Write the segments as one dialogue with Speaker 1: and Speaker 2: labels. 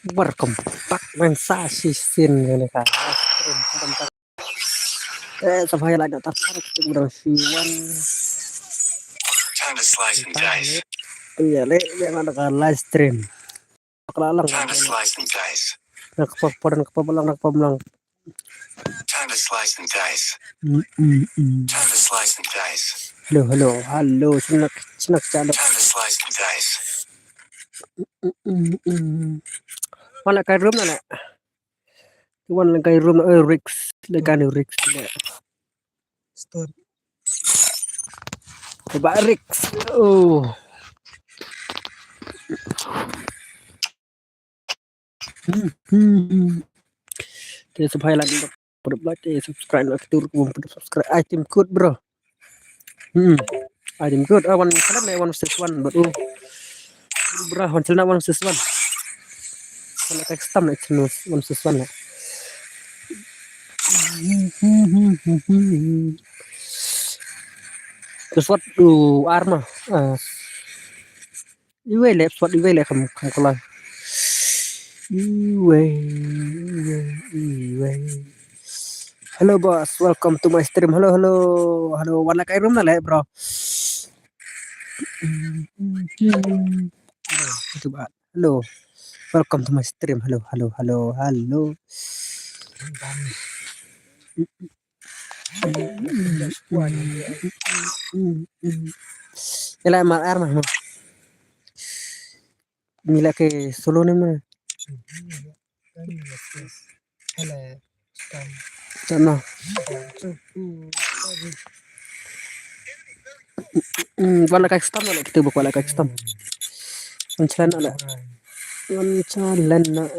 Speaker 1: Welcome back Mensa Sisin ini kan. Sampai lagi tertarik udah siwan.
Speaker 2: Time to slice and dice.
Speaker 1: Iya, yang ada kan live stream. Kelalang.
Speaker 2: Time to slice and dice.
Speaker 1: Nak kepabelang.
Speaker 2: Time to slice and dice. Time to slice and dice.
Speaker 1: Halo, senak calo.
Speaker 2: Time to slice and dice.
Speaker 1: Mana kai room mana? Tuan kai room Rix, lekan Rix.
Speaker 3: Store.
Speaker 1: Coba Rix. Oh. Jadi supaya lagi berbelanja subscribe like tur subscribe item code bro. Item code one kada na one versus one but bro hancil na one versus one. Kalau custom na one versus one. Terus what arma. Iwe lep kam kalau. Iwe. Hello boss, welcome to my stream. Hello. Warna kayak room na bro. Coba. Hello. Welcome to my stream. Hello. Ela MR mah. Mila ke solo nih mah. Sana. Wala kayak stam na kita buka wala kayak stam. Wancalan na.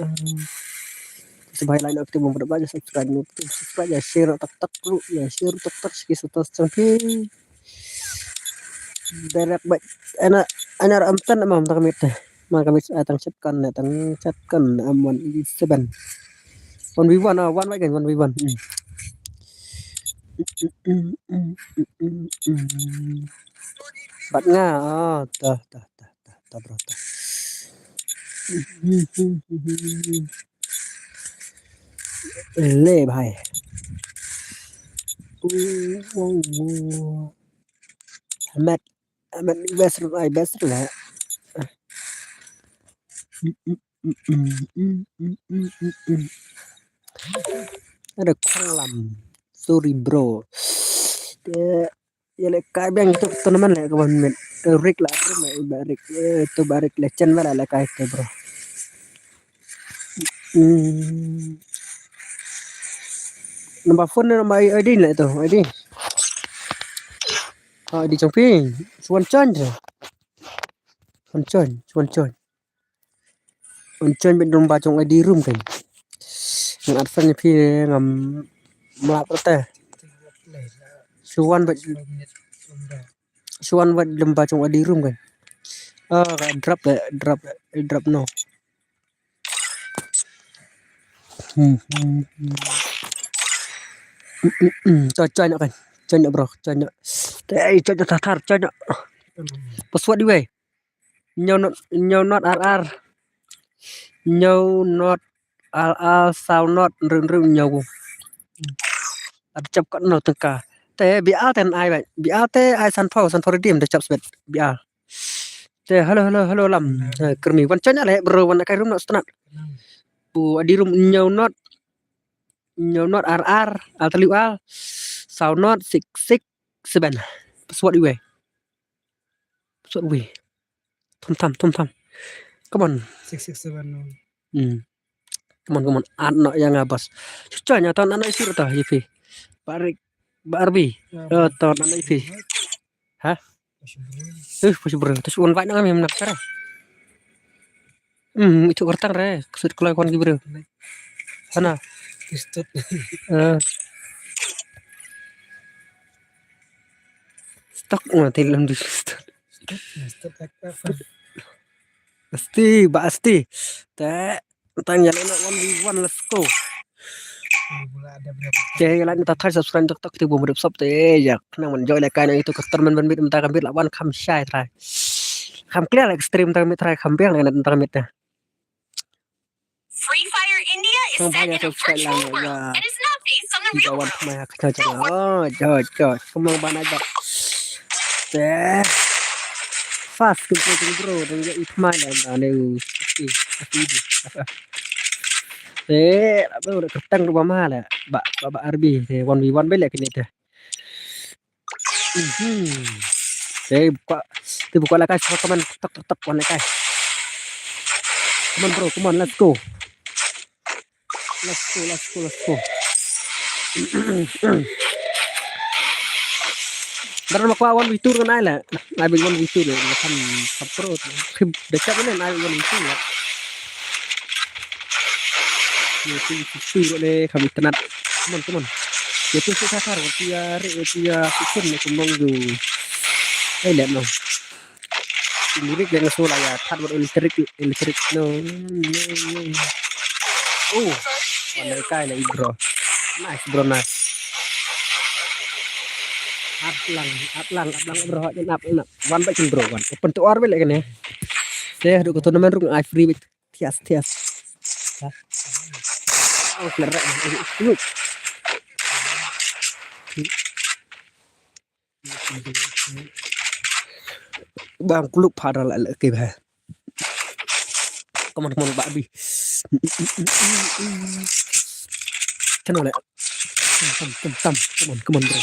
Speaker 1: Sebagai lain aktif memperbaca subscribe ya share tak lu ya share tak sekitar sampai direct baik enak amtan amam tak mit maka mit atang chatkan amon 7 1v1 one baik kan 1v1 bat nga tah bro tah ले भाई Ahmad best lah ada kolam sorry bro ya le kai bang itu teman le kawan men Rick lah Rick itu barik legend mana le kai itu bro Nomor phone nama ID lah itu ID. Di Chongping, Chuan Chan bên ba trong ID room kan. Yang advance phi ngam melap teh. Chuan bên ba trong ID room kan. Drop no. Coy nak kan. Coy nak bro, coy nak. Coy tatar, coy nak. Password đi về. Nhau not RR. Nhau not RR sao not rừng nhau. Chập con nào từng cả. Thế bị áo tên ai vậy? Bị áo thế ai san phao redeem để chập spet bị áo. Thế hello lam. Kermi wan coy nak le bro wan kai room nak start. Bu di room nhau not RR altaliu al. Sao not 667. Password đi về. Password về. Thom tham. Come on.
Speaker 3: 667.
Speaker 1: Come on. Anak yang abas. Susahnya tahun anak isi rata IV. Barbie. Tahun anak IV. Hah? Pasti bro. Terus uang banyak kami menak cara. Itu kertang re. Kesud kalau kawan bro. Sana.
Speaker 3: Istut.
Speaker 1: Stok mati dalam di situ.
Speaker 3: Istut
Speaker 1: Pasti. Tanya lena 1v1 let's go. Oke, lain tak subscribe tak tibu mudah sub teh ya. Nang menjoy like kan itu customer ben bit mentah kan bit lawan kam syai try. Kam clear like stream tak mit try kam biang dengan tentang mitnya.
Speaker 2: India is
Speaker 1: Không
Speaker 2: set
Speaker 1: phải là
Speaker 2: in a
Speaker 1: tôi phải làm
Speaker 2: virtual
Speaker 1: rồi
Speaker 2: world
Speaker 1: là
Speaker 2: and is not based on the
Speaker 1: đi
Speaker 2: real
Speaker 1: vào
Speaker 2: world.
Speaker 1: mày chơi chơi trời trời cảm ơn bạn đã gặp thế fast computing bro dan ya itman dan đều thế bro được tăng được mà là bạn bạn RB thì 1v1 với lại cái này thế buka thế buka lah guys come on tak one guys come on bro come on let's go Dar mà qua 1v2 con ai là ai bị 1v2 rồi là thành tập pro khi để chắc cái này ai bị 1v2 rồi nhiều khi rồi đây kami tenat teman-teman itu susah sar dia fikir ni kumbang du ai lem no lirik dengan sola ya thật buat elektrik no oh mana kai lah bro nice Aplang bro jangan up one back bro one open to or balik kan ya deh duk tournament rung I free tias oh kelerek lu bang kuluk pada lah ke bah come on babi channel lại tâm come on bro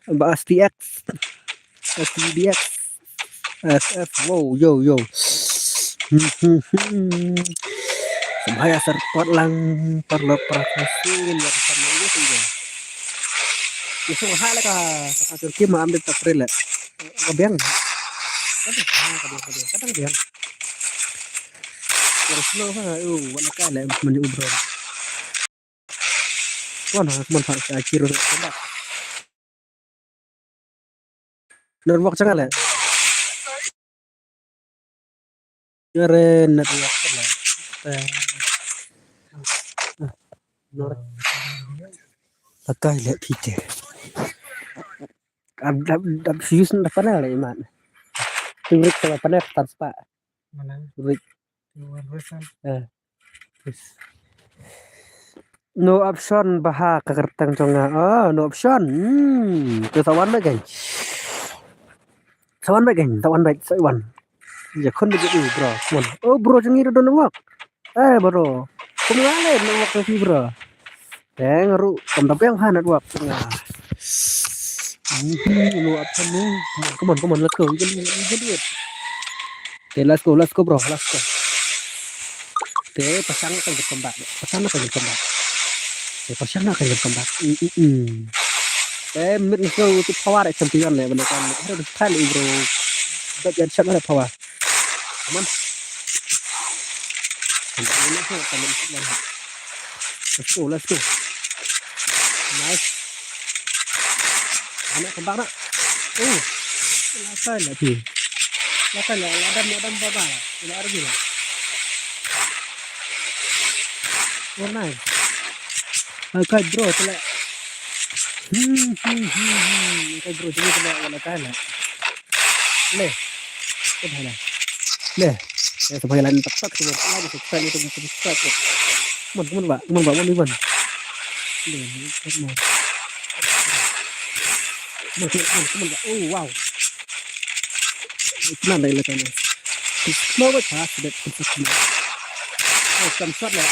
Speaker 1: Mbak Asti X SDX SF wow yo Bahaya serpot lang perlu profesin yang sama ini sih itu hal lah kata Turki mau ambil takril lah kebiang kadang biang yang slow ha warna kala mandi ubron wana manfaat akhir coba network jangan lah keren network lah pakai lek pite ada fuse ndak pana lah iman turik sama pana tanpa
Speaker 3: Mana?
Speaker 1: turik
Speaker 3: Luar biasa.
Speaker 1: no option baha kagertang conga no option tu tawan bagai tawan baik saiwan ya kon de bro mon bro jangi do no wak bro kumale no wak fi bro ngaru kam tapi yang hanat wak no option no come on let's go we can do it okay let's go bro let's go okay pasang akan berkembang pasang akan berkembang mid go to power champion le benda kan harus kali bro bagian shot ada power aman ini tuh teman let's go nice anak kembang nak lakan lah ladam baba ila argi lah oh nice okay bro tela okay bro jadi tela wala kala le ya supaya lain tepat semua lagi subscribe itu subscribe teman Pak oh wow itu nanda ilakannya mau baca sudah subscribe samsat lah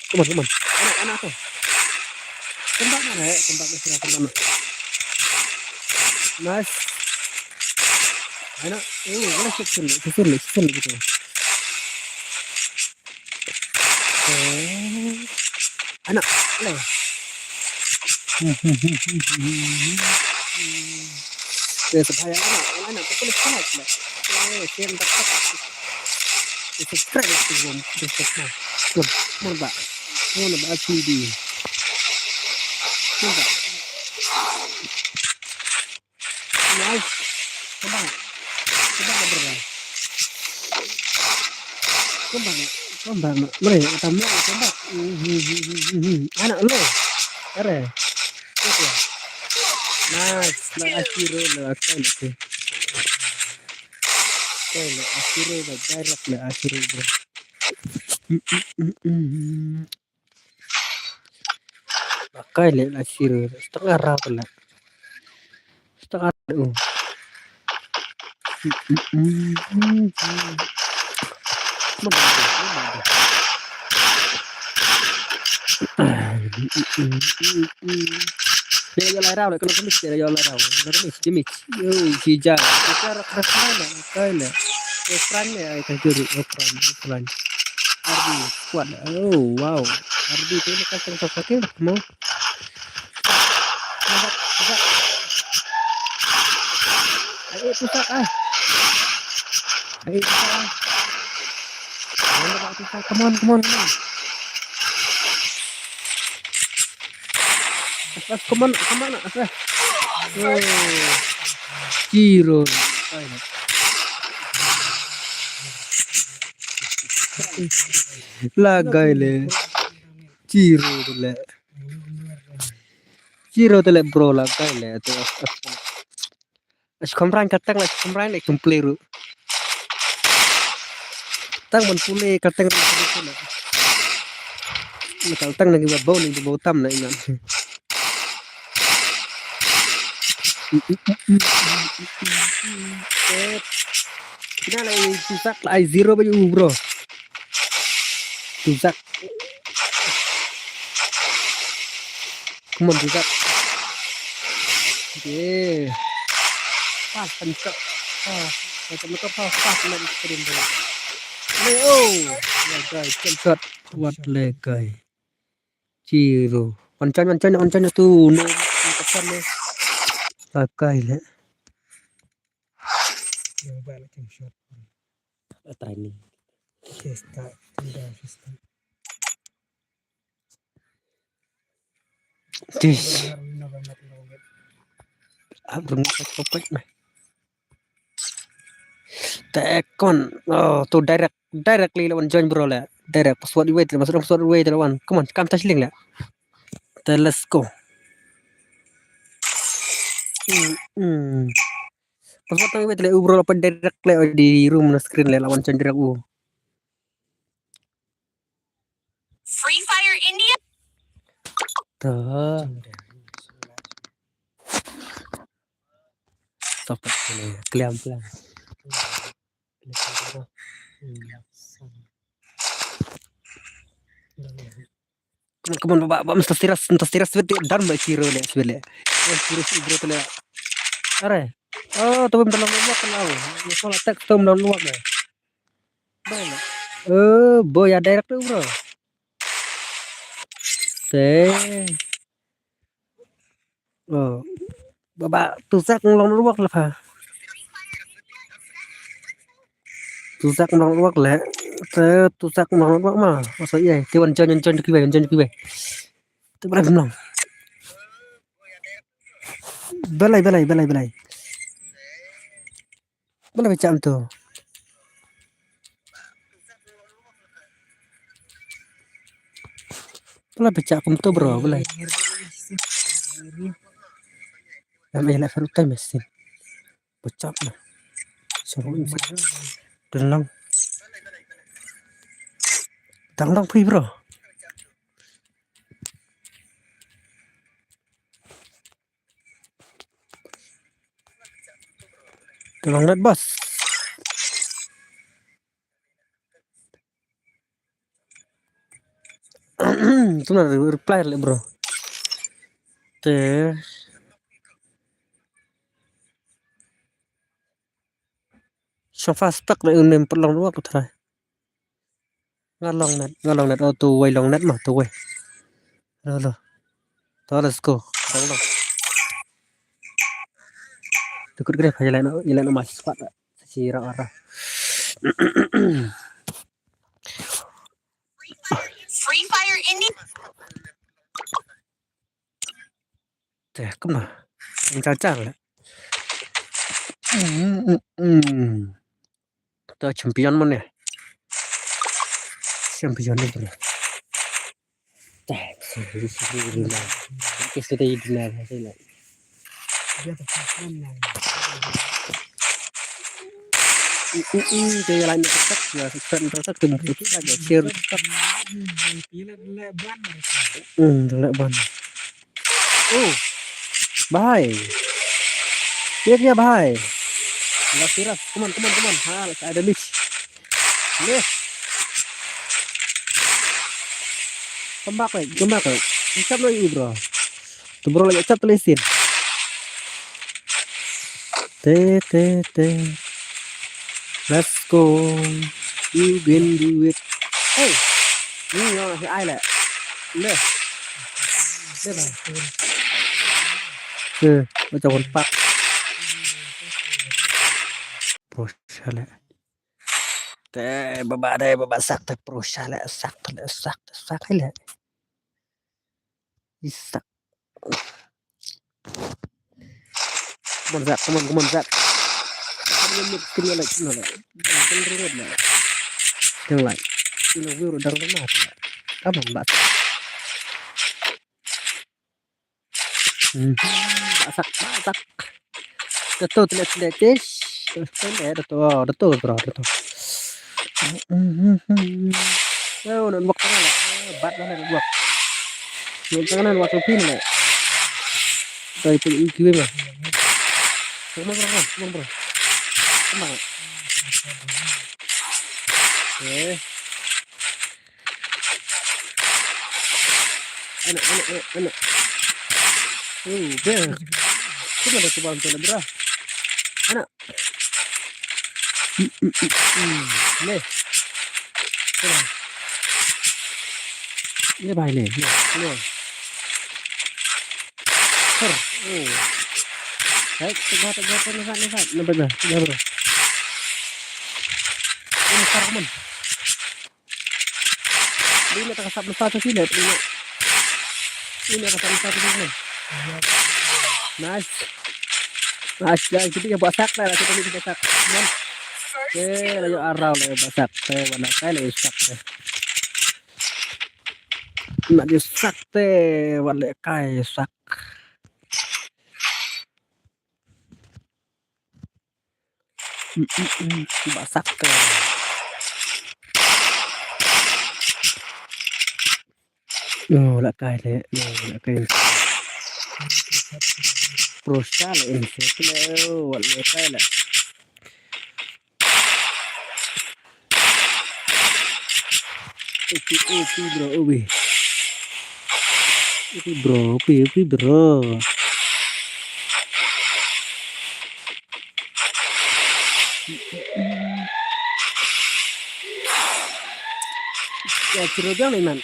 Speaker 1: teman anak tuh kembang mana ya kembang nice anak mana susun gitu anak le ya supaya anak tuh boleh salat lah siang dapat subscribe itu mau mbak CD mbak nice kembang mereka tambah kembang anak lo keren nice akhirnya Kaya akhirnya direct lah akhirnya bro. Kaya akhirnya setengah rata lah. Setengah Yo la rau kalau mix yo la rau. Kalau mix. Yo hijau. Cara keran lah kaya. Ekran ya ekran. Ardi kuat. Oh wow. Ardi itu kan sakit mau. Ayo pusat ah. Ayo pusat ah. Come on. Come on. Oh. Kiro. Lagay Kiro tele bro lagay le to as komran katang like komran like tumpleru tang man pule katang nakal tang lagi babaw ni babaw tam na inan kita lagi tusak lah zero baju bro tusak come on tusak yeah pas pencet macam itu pas lagi screen dulu ya guys pencet buat legai Ciro oncanya tuh no kapan nih pakai le
Speaker 3: Yung balik yung shot.
Speaker 1: training
Speaker 3: Fiesta. Tinda fiesta.
Speaker 1: Tis
Speaker 3: November.
Speaker 1: abang kopek nah tekon tuh directly lawan join bro lah direct password wait password wait lawan come on come touch link lah let's go password wait lah bro apa direct lah di room na screen lah lawan join direct
Speaker 4: Free Fire India.
Speaker 1: tuh stop ini pelan Come on, Bapak mesti tiras dan mbak Ciro le sebele. Ciro bro tele. Are. Oh, tapi belum luak kenal. Soal teks tuh belum luak deh. Baik. Boy ya direct tuh, bro. Oh. Bapak tusak belum luak lah, Pak. Tusak belum luak le. Tusak belum luak mah. Masa iya, tiwan jon kiwe. Itu berapa belum? Belai. Belai macam tu. Belai becak kum tu bro, belai. Yang elak ferutai mesin. Becak lah. Seru ini. Tenang free bro. Tolong lihat bos. Itu nak reply le bro. Sofa stuck le unem perlong luak putra. Ngalong net auto way long net mah tu way. Lo. Let's go. Tolong. Tukut gede aja lain mas squad si arah.
Speaker 4: Free Fire India.
Speaker 1: Kemana? Cacar lah. Kita champion mana? Champion ni pun. Sini. Kita dah dinar hasil.
Speaker 3: Dia tetap.
Speaker 1: Thì lại một sắc là sân sắc từng một chút là để chia sắc.
Speaker 3: Pila leban mereka.
Speaker 1: Lại bần. Bahai. Dia bahai. Siras. Come on. Ha, ada miss. Miss. Come back. Cap lagi bro. Tuh bro lagi cap tulisin. Let's go. You can do it. Hey. Ini yang ngasih ai lại. Đây. Đây này. Macam con pak. Pro lại. Thế bà sắc thật pro lại sắc hay lại. Đi sắc. Come on, Zach. Ini kena lagi. Yang lain. Ini view udah mati. Come on, Bat. Basak. Betul tidak tis. Betul bro. Udah buat tangan lah. Bat lah buat. Buat tangan waktu pin lah. Dari pun IQ mah. Come on bro. Come on. Okay. Anak. Dia. Cuma ada kebantu lah bro. Anak. Nih. Ini bahaya nih. Baik, tegar nisat. Nampak dah, bro. Ini sarman. Ini tak kasap satu sini, ini kasap satu sini. Nice. Jangan kita buat sak lah, kita ni kita sak. Layu arau lah basak. Warna kai lah sak. Nak dia sak warna kai sak. Basak lại cài thế lại cài prosa lại ini leo lại cài lại bro ya curugang nih man.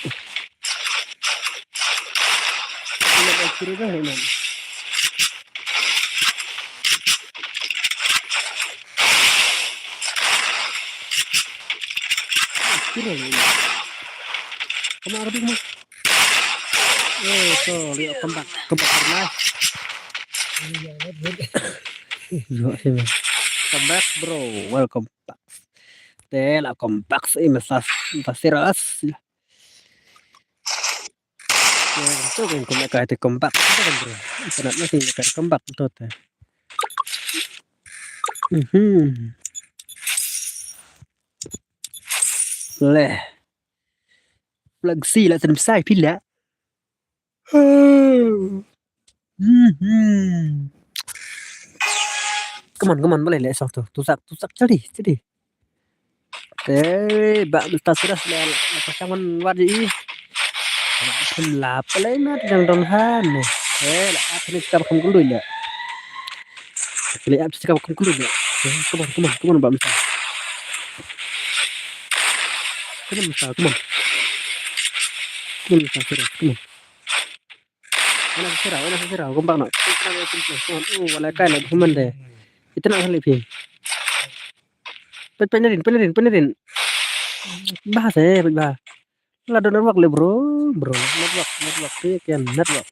Speaker 1: Ada curugang nih man. Curugang nih. Kamu Arabic mas? Tuh lihat kembang pernah. Come back bro, welcome back. Tela kompak sih masih ras. Itu kan kayak itu kompak kan bro. Internet masih kayak kompak tuh teh. Leh. Flagsi lah sedem sai pila. Come on boleh lihat sok tuh. Tusak jadi. Bak tasiras lah pasangan wadi. Lap lain yang donghan. Apa ni kita bakal dulu ya. Lihat kita bakal dulu ya. Come on bak misal. Come on. Ana sirah, kompak nak. Wala kai lah cuman deh. Itu nak kali pi. Penerin. Bahasa bah. Lah network le bro. Network ni kian network.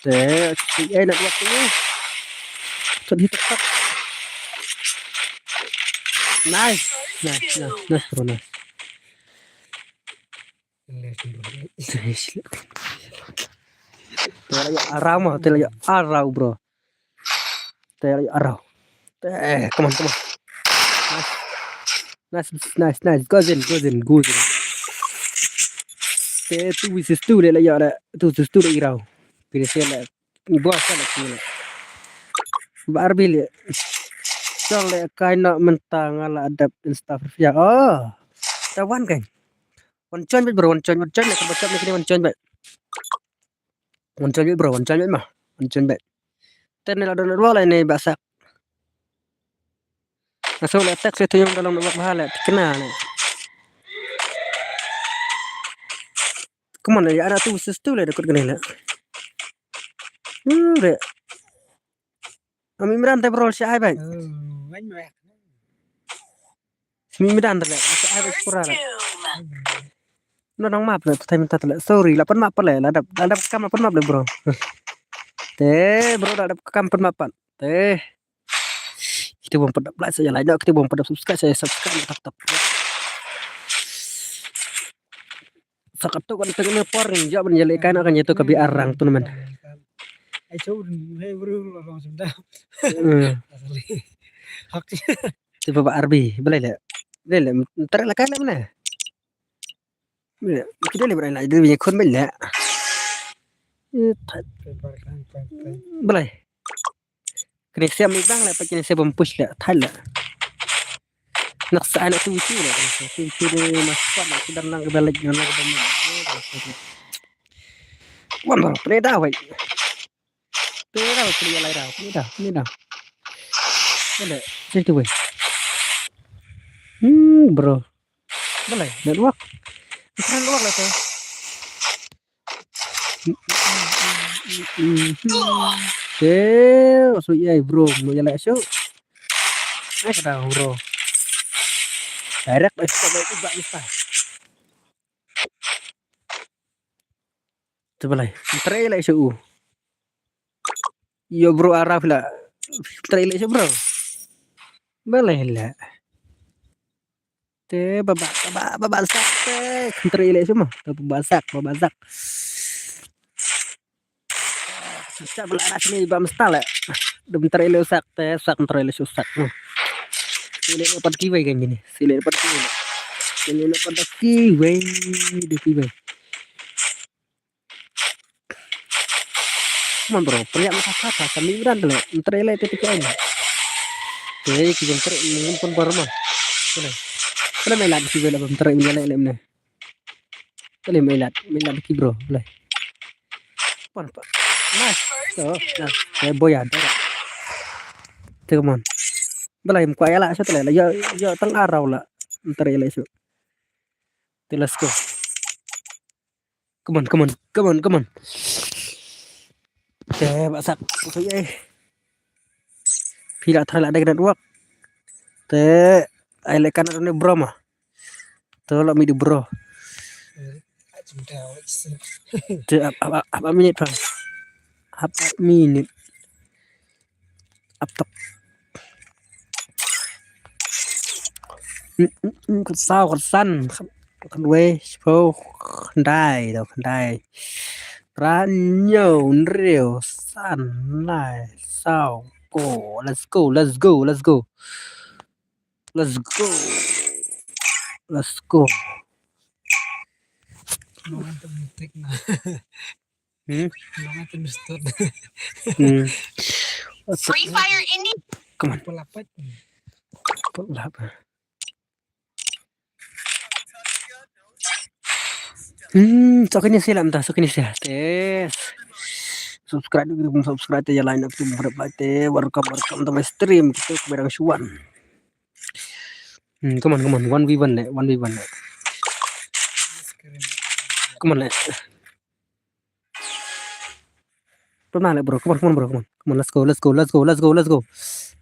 Speaker 1: Network ni. Sedih tak. Nice bro. Arau bro. Arau. Come on. nice. Go in. Thế tu vì tu để lại giờ đấy, tu để irau. Vì thế là ibu asal lagi lah. Barbie le. Cho lại cái nọ mentang ala adab instaf ya. Oh, tawan kan. Wancon bet bro, wancon lại kan bacot ni wancon bet. Wancon bet bro, wancon bet mah. Wancon bet. Ten la don dua lah ni basak. Masuk letak saya yang dalam buat mahal lah, kena lah. Kemana ya ada tu sestu lah dekat kena lah. Deh. Kami merantai berol siapa baik.
Speaker 3: Bánh mẹ.
Speaker 1: Kami merantai lah, siapa baik pura lah.
Speaker 4: Costume.
Speaker 1: Nó đóng map rồi, thầy mình thật là sorry là phân map lại là đập cam là phân map được bro. Thế bro đã đập cam phân map bạn. Thế kita buang pedap like saja lah. Kita buang pedap subscribe saya subscribe tetap. Sakat tu kan tengah pouring jawab menjelekan akan jatuh ke biarang tu teman.
Speaker 3: Ai chú hay bro là lòng sầm đau. Học chứ.
Speaker 1: Thì Bapak Arbi, boleh le. Ntar lah kan mana? Kita le berani lah, dia punya kon boleh. Boleh. Kena siap bang lah, pakai saya push lah, thal lah. Nak sana tu lah, tu dia masuk lah, kita nak balik dengan lagi banyak. Wan bro, play dah wait. Play dah. Boleh, situ wait. Bro. Boleh, network. Bukan network lah tu. So yeah bro, mau jalan esok. Kata bro. Direct esok baik juga mesti. Coba lah, try lah esok. Yo bro Araf lah. Try lah esok bro. Boleh lah. Te babasak te. Try lah esok mah. Babasak. Sa belara sini ba mestala. Dum trailer sak te sak trailer susak. Sile dapat kiwai kan gini. Sile dapat kiwai. De kiwai. Come on bro, pria kata kami beran dulu. Trailer titik ini. Te kiwai trailer pun barma. Boleh melat kiwai dalam trailer lemne. Boleh melat ki bro, boleh. Pan. Nice. Saya boy ada. Teman. Belai muka ya lah, saya telah. Ya tengah arau lah. Ntar ya lah isu. Let's go. Come on. Basak. Okay. Pila terlalu ada kena work. Ai lekan ada bro mah. Tolak mi bro. Apa minit bang? Apa minit? Up top. Sao khăn quê phố đai đâu đai ra nhiều rượu săn này sao cổ let's go.
Speaker 3: Nonton mutik na. Nonton start.
Speaker 4: Free Fire India.
Speaker 1: Come on.
Speaker 3: Pelapat.
Speaker 1: So kini sila mta, so kini sila. Tes. Subscribe dulu, subscribe aja line up tuh berapa teh. Welcome to my stream kita ke barang Suwan. Come on, 1v1 le. Come on le. Pernah le bro, come on, let's go.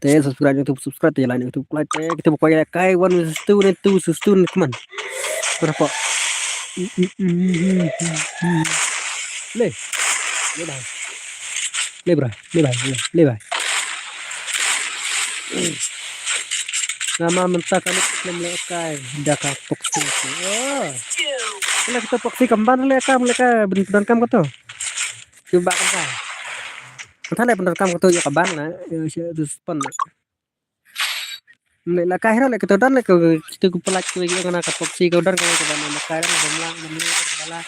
Speaker 1: Teh subscribe YouTube, subscribe aja line YouTube, like teh kita buka kai 1v2 nih 2 nih, come on. Berapa? Le bye. Nama mentah kami melekai dah toksi. Oh, kalau kita toksi kemban mereka benar kamu tu. Coba kan. Entah le benar kamu tu ya kaban lah. Ya itu spon. Lek la kahiro lek ketodan lek kita ku pelak ku ngana ka poksi ka udar ka dan lek kahiro bamlang bamlang ka bala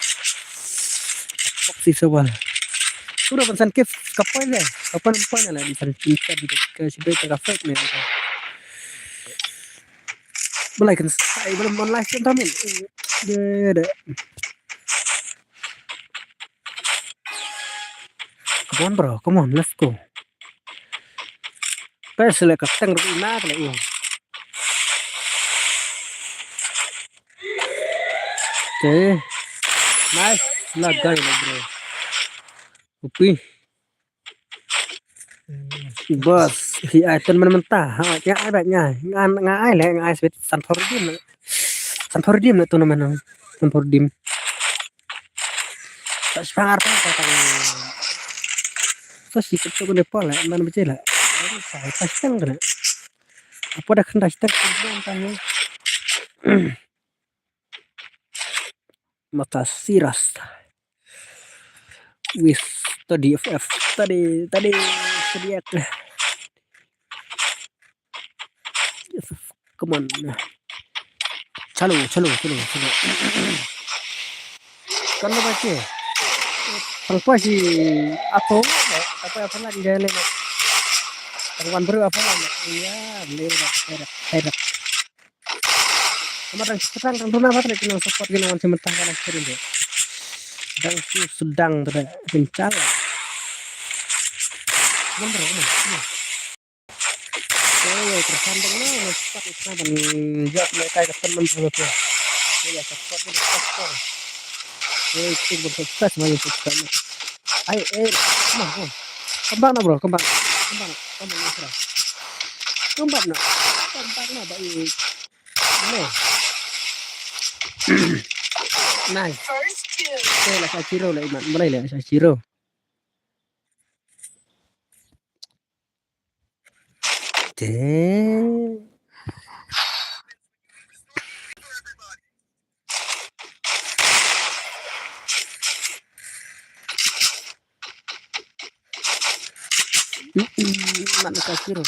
Speaker 1: poksi sobal. Sudah pesan kif kapan ya? Kapan lah di sana kita di ke situ ke kafe nih. Belai kan saya belum online kan tamin. Deh. Come on bro, come on, let's go. Pes lek kateng ina lek yo. Oke. Nice. Lagai lah bro. Upi. Bos, si item mentah. Ya adanya. Ngai lek ngai sweet Sanfordim. Sanfordim itu namanya. Sanfordim. Tak sepangar pun kata. So si kita guna pola mana baca lah. Saya pasti kena. Apa dah kena kita kemudian tanya. Mata siras. Wis tadi FF tadi sedia lah. Come on. Chalo. Kan baca. Apa sih apa lagi gaya lagi Tangwan baru apa lagi iya lewat kemarin sekarang kan tuh apa tadi yang support gini macam mentah kan akhirnya deh sedang tidak bencana bener tersandung lah cepat itu dan jawab mereka ke teman dulu tuh ya cepat itu cepat itu bersukses banyak sukses ayo kembang na bro kembang baik nice
Speaker 4: First two.
Speaker 1: saya lah Sashiro lah iman mulai lah Sashiro mana Sashiro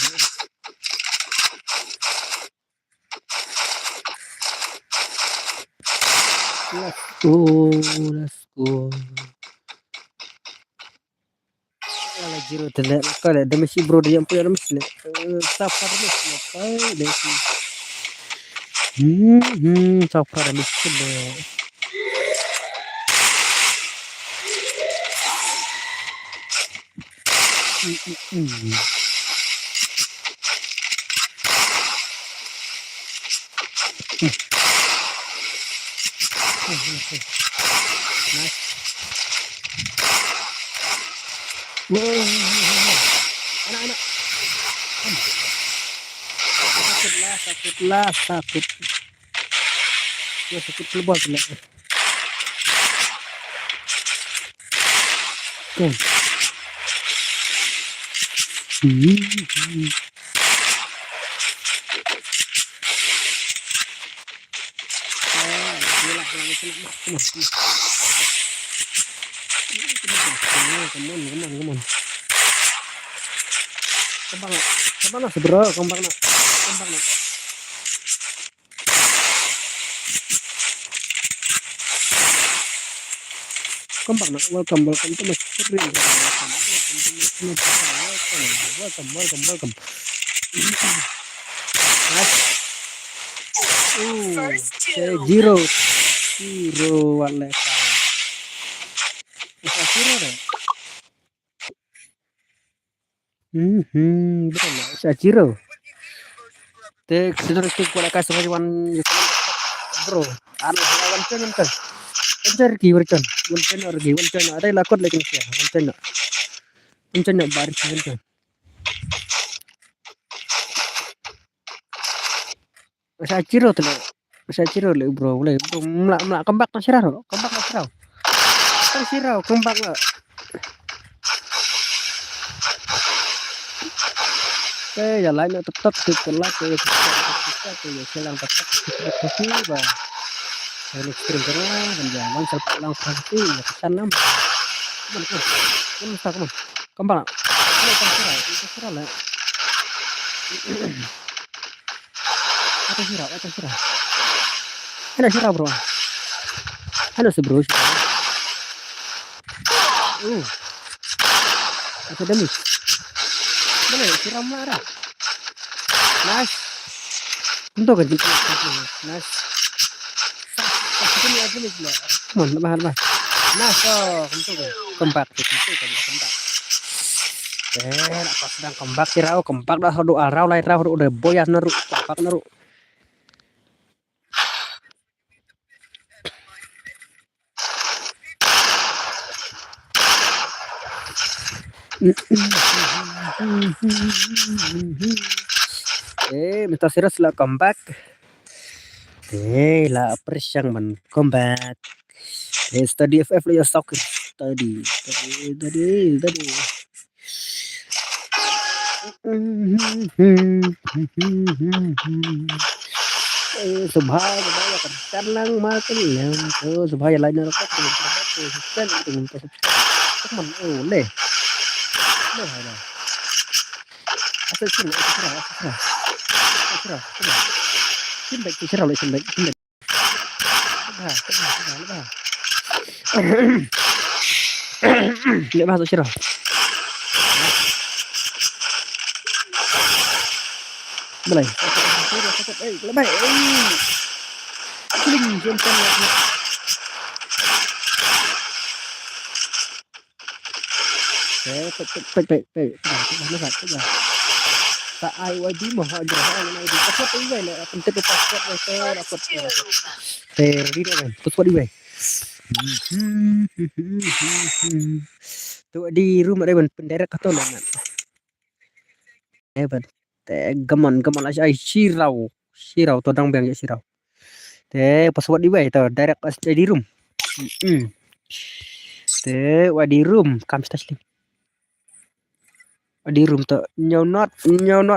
Speaker 1: let's go ala jiro tele kala da mesi bro da yampu yara mesi safar mesi pai desi safar mesi le anak-anak sakit ya sakit lebah kena come on. Kembang lah bro, kembang lah. Welcome to my stream. Welcome. Nice.
Speaker 4: First two.
Speaker 1: Zero wala. Zero deh. Betul lah. Sashiro. Sudah kuala kasih wan bro. Anu lawan channel kan. Anjar ki warcan. Wancan ada lakot lagi nih. Wancan baris wancan. Sashiro le bro. Mulak kembang na sirao. Kembang lah. Oke, ya lainnya tetap setelah ke ya selang tetap ba. Ini stream terus dan jangan sampai langsung ya pesan nama. Come on. Kembang. Ini terserah lah. Atas sirau. Ada sirau bro. Halo si bro. Akademik. Boleh sirau marah. Nice. Untuk kan kita. Nice. Ini aja nih lah. Come on, bahar. Nice. Oh, untuk kan. Kembak. Apa sedang kembak dah doa rau lai rau udah boyan naru kembak naru. Minta serius lah comeback. Lah yang men comeback. Study FF ya soccer. Tadi. Subhanallah kan lang makan yang subhanallah na rapat kan teman oleh asal sini cerah lihat masuk cerah boleh lebay tak ai wadi mah aja orang ini dapat ini lah penting password saya dapat terdi kan password ini tu di rumah ada penderek atau langan ban gaman aja sirau todang bang ya sirau password ini tu direct as di room wadi room kam taslim di room to nhau not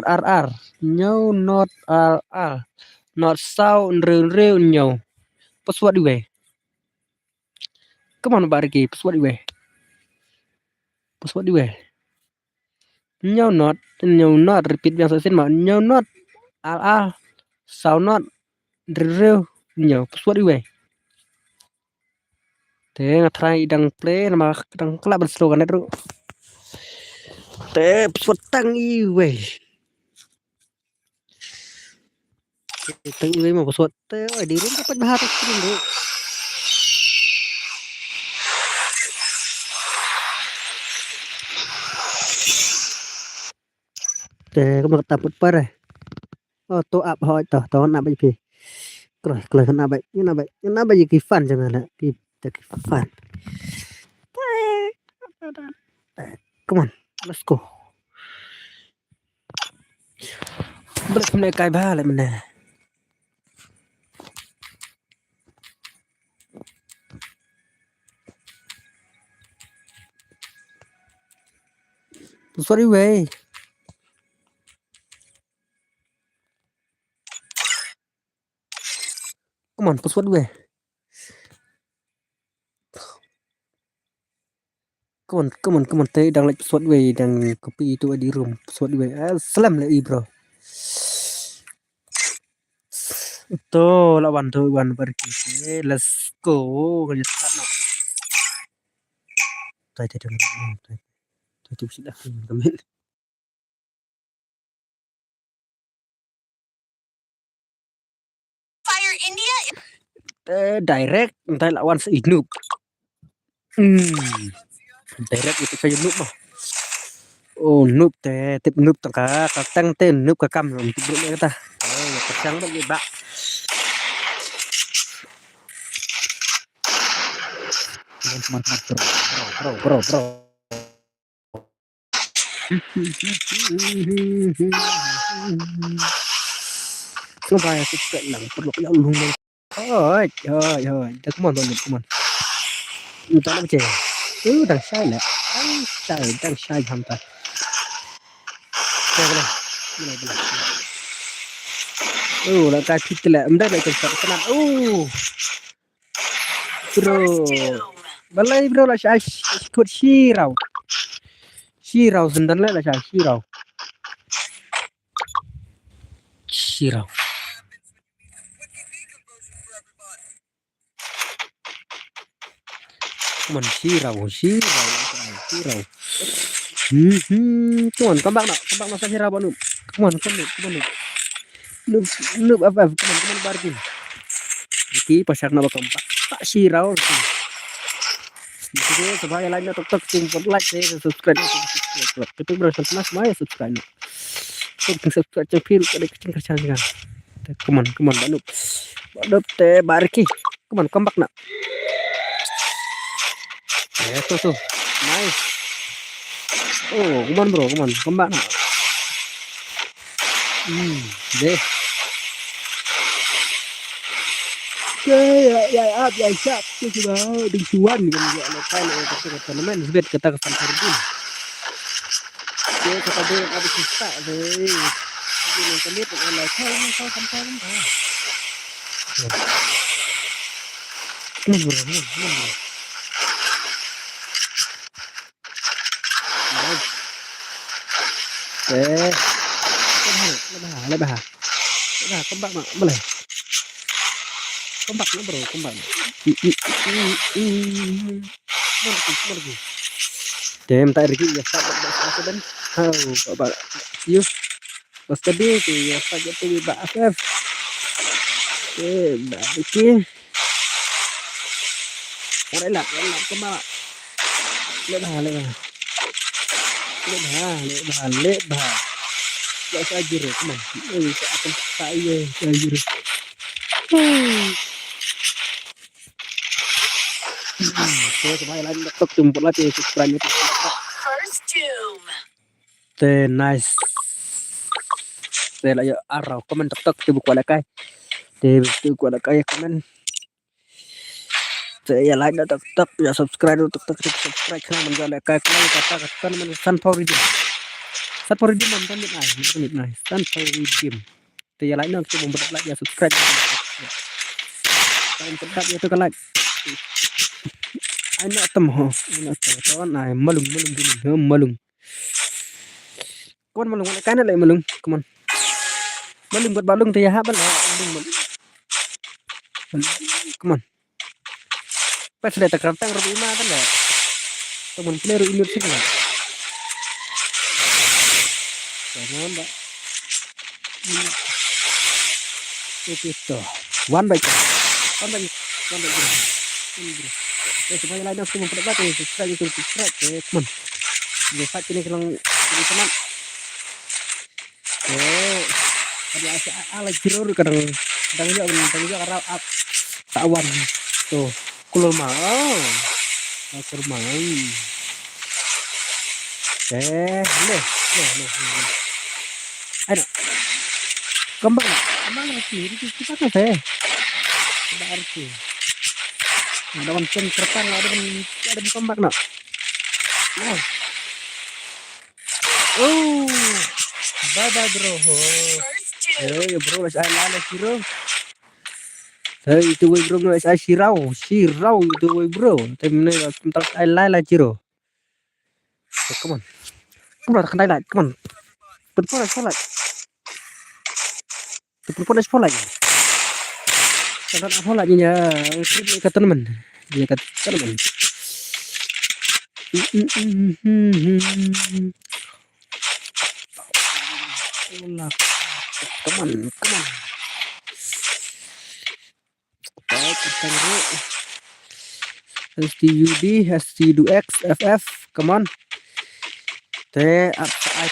Speaker 1: rr not sound real nhau password iwe come on barki password iwe nhau not repeat yang saya mah nhau not rr sound not real nhau password iwe try dang play nama dang kelab berslogan itu password tang iwe tang iwe mah password di room dapat bahasa dulu kamu takut parah to up hỏi to nạp bài gì rồi nạp bài gì cái fan chẳng hạn cái fan come on let's go balik mulai kai ba lại mình nè sorry way come on password gue come on teh đang like password gue đang copy itu di room password gue slam lagi bro itu lawan pergi let's go kerja sana tadi sudah kami
Speaker 4: Fire India.
Speaker 1: Direct entah lawan seinuk direct itu saya noob mah noob tip noob tengah katang noob ke kam untuk bro kita kacang bagi bak bro supaya kita lang perlu yang lumang ôi ta come on người ta nói chè đang sai lẹ đang sai hoàn toàn đây là cái thịt lẹ đây là cái sợi cái bro balai bro là sai kut sirau sendan là sai sirau Come on, sirau. Come on, come back now, sirau noob. Come on, noob, FF, come on, Barky. Iki pasar na bakal tak sirau. Jadi supaya lainnya tok tinggal like subscribe itu berasa mas maya subscribe. Subscribe channel kada kecil kan. Come on, Banub teh Barky. Come back nak. Tuh. Nice. Oh, come on bro, come back nak. Deh. Ya, siap. Itu sudah cuan kan ya lokal ke tournament sebet kita ke Santorini. Kita beli habis kita deh. Ini kami pengen kau kan. Bro. Lebah. Kembang nak boleh. Kembang bro. Dem tak rezeki ya tak dan. Bapak. Yus. Pas tadi tu ya saja tu BAFF. Bagi. Orang kembang. Lebah. Ya saja teman. Akan saya saja. Supaya lain laptop jemput lagi subscribe
Speaker 4: First doom.
Speaker 1: nice. Saya lah ya arau komen tok tu buku alakai. Buku alakai komen. Saya like tok ya subscribe subscribe channel menjadi alakai katakan Santorini. Santorini mantan nice. Santorini. Saya like nak tu membuat like ya subscribe. Kalau tetap ya tu kan like. Anak temu, kawan ay malung. Kawan malung kan lagi malung, kawan. Malung buat balung tu ya habal malung. Kawan. Pas sudah terkertang rumah kan dah. Teman player universiti lah. Jangan mbak. Itu. One by. Supaya lain aku memperdapat subscribe teman. Biasa kini kelang jadi teman. Ada ala jirur kadang juga karena tawan tuh kulur mau. Ayo. Kembang lagi kita kan saya. Coba arti. Ada macam kertas ada kembang nak. Bye bro. Ya bro, saya lala bro. Saya itu bro, saya sirau itu bro. Tapi sebentar saya lala bro. Come on, kan lala, come on. Perpon lagi. Kadang apa lagi ya? Kata teman. Dia kata teman. Come on. Baik, kita STUD, FF, come on. I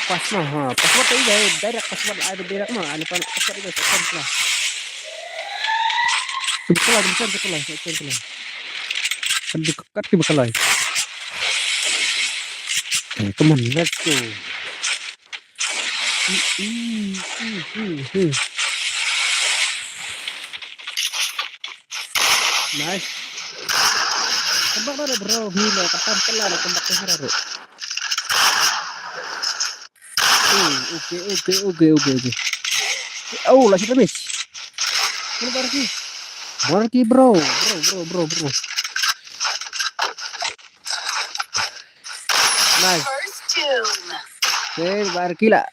Speaker 1: pass mah. Password tadi direct password ada direct mah. Ada password itu lah. Betul. Dekat di bekalai. Come on, let's go. Nice. Kembang ada bro, gila, kapan kelar kembang kesana bro. Oke. Oh, lagi habis. Ini Barky bro. Nice. Barky lah.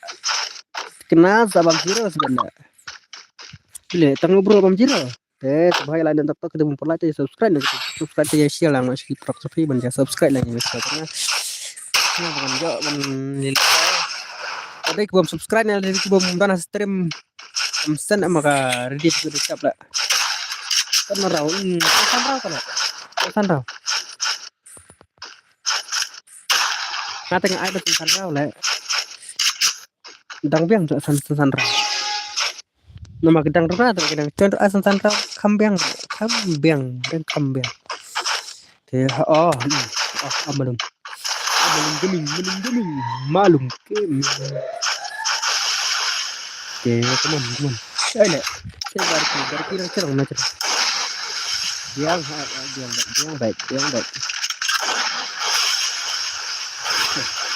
Speaker 1: Kenal sama Bang Ciro sebenarnya. Boleh tanggung bro Bang Ciro. Sebagai lain untuk kita memperlatih subscribe lagi, subscribe ya share lah masih proxy banja subscribe lagi misalnya. Nah, bukan jo menilai. Ada kebom subscribe nih, ada kebom mana stream amsen maka ready sudah siap lah. Kan raw, kan raw kan? Kan raw. Nah, tengah ada san raw lah. Dang biang tuh san raw. Nama gedang runa tuh gedang contoh asan san raw kambiang dan kambiang. Oh, amalum geling malum ke teman saya baru cerang macam yang baik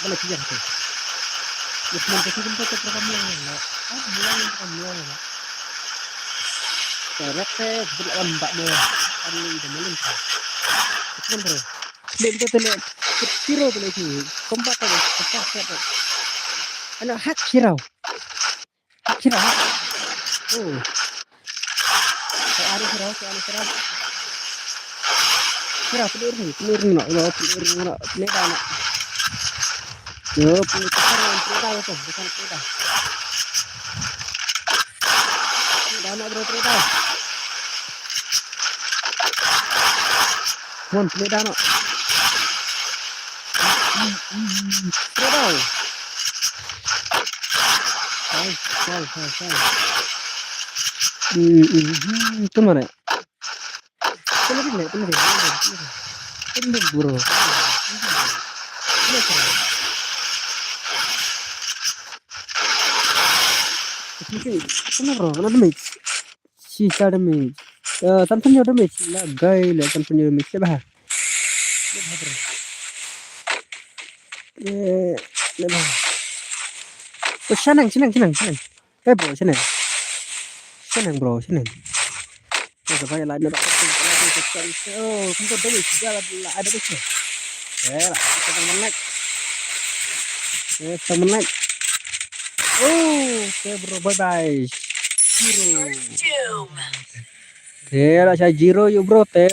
Speaker 1: mana kijang tu Muslim kasi kita terkami yang mana bulan yang terate berlawan mbak dia ali dan malum kan bro dia tele kiro tele ki kompat tele apa ana hak kirau oh ari kirau pelur no pelidana yo pelidana itu bukan pelidana bro pelidana mon pelidana pelidana itu mana? Ini bro. Ini bro, ada mix. Sisa ada mix. Tanpa ada mix lah, gay lah tanpa ada mix lah. Lebah. Oh, senang. Bro, senang bro. Supaya lain ada oh kita dah sudah ada tu lah kita menaik oh okay bro bye Zero
Speaker 4: First doom.
Speaker 1: lah saya Zero you bro waktu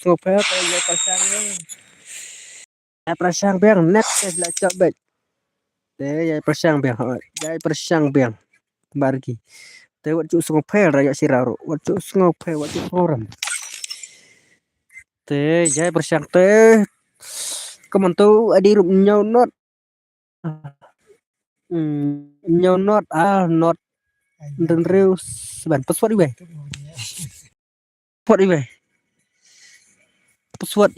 Speaker 1: ngopi ya persang biang next lah coba ya persang biang bargi waktu ngopi raya siraro waktu ngopi waktu forum jai persang kamu tu adi rup nhau not not dan reus seban password iwe password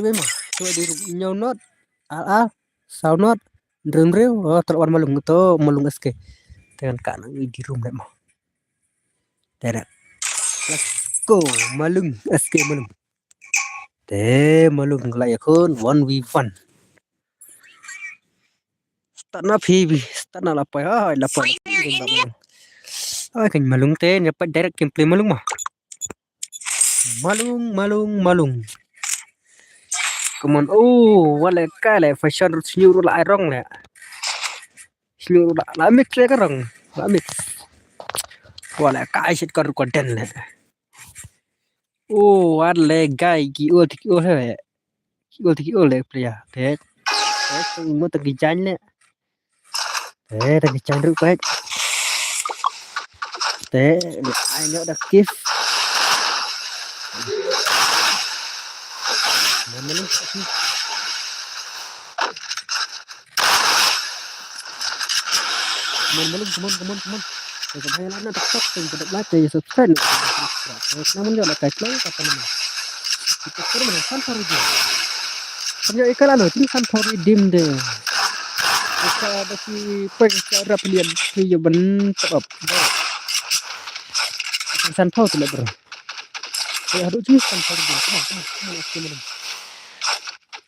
Speaker 1: mah tu adi rup nhau not sound not dan reus terlawan malung tu malung eske dengan kanan di room dah mah tidak let's go malung eske malung malung layakun 1v1 start na lapai kan malung dapat direct gameplay malung mah malung come on wala kale fashion senyuru la irong la senyuru la mix le karang la mix wala kai sit kar content le wala guy ki le playa te mo tagi jan le tagi jan ru baik te ai no da kif Malung come on. Saya lana tak untuk baca ya subscribe. Namun jangan like kata nama. Kita kurang santor je. Punya ikan anu ini santor dim deh. Kita ada si pencara pilihan si ben sebab. Santor tu lah bro. Ya harus je santor dim.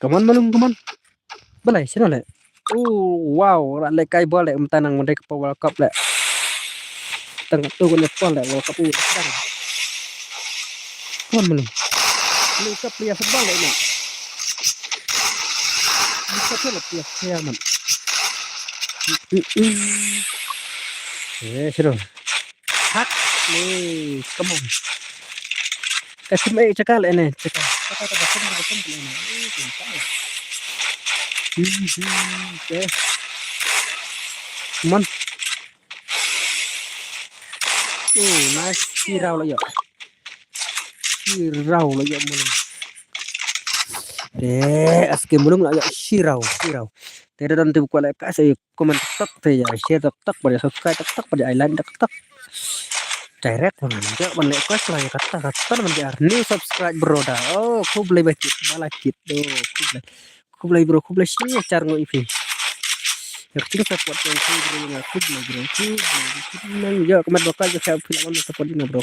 Speaker 1: Come on. Balai sini le. Wow, le kai boleh tanang mereka ke World Cup le. Tengah tu boleh pon le World Cup ini. Come on. World Cup dia football le. World Cup le dia man. Sudah. Hak nih, come on. Kasih mai cakal ini, cakal. Kata betul ini. Oke. Come on. Nice. Sirau lah ya. Sirau lah ya mulung. Aske mulung lah ya sirau. Tidak nanti buka like saya komen tak ya share tak pada subscribe tak pada island tak direct menja balik kelas lah ya kata menja new subscribe bro dah. Oh ku boleh balakit do ku boleh bro ku boleh share cara ngoifi. Yang penting support yang ku bro yang aku bro nang ya komen bakal saya film support ini bro.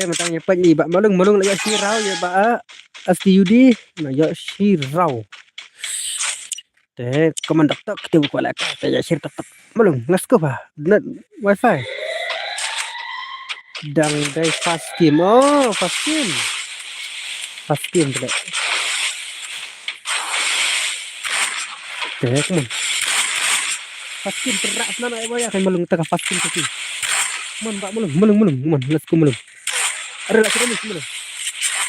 Speaker 1: Matanya apa ni bak malung lah ya sirau ya bak aski Yudi nah ya sirau. Komen tak kita buka like saya share tak malung let's go bah net wifi dang day fast game fast game tidak come on fast game terak sana ai boya kan malung tengah fast game tadi mon bak malung mon let's go malung ada lagi ni malung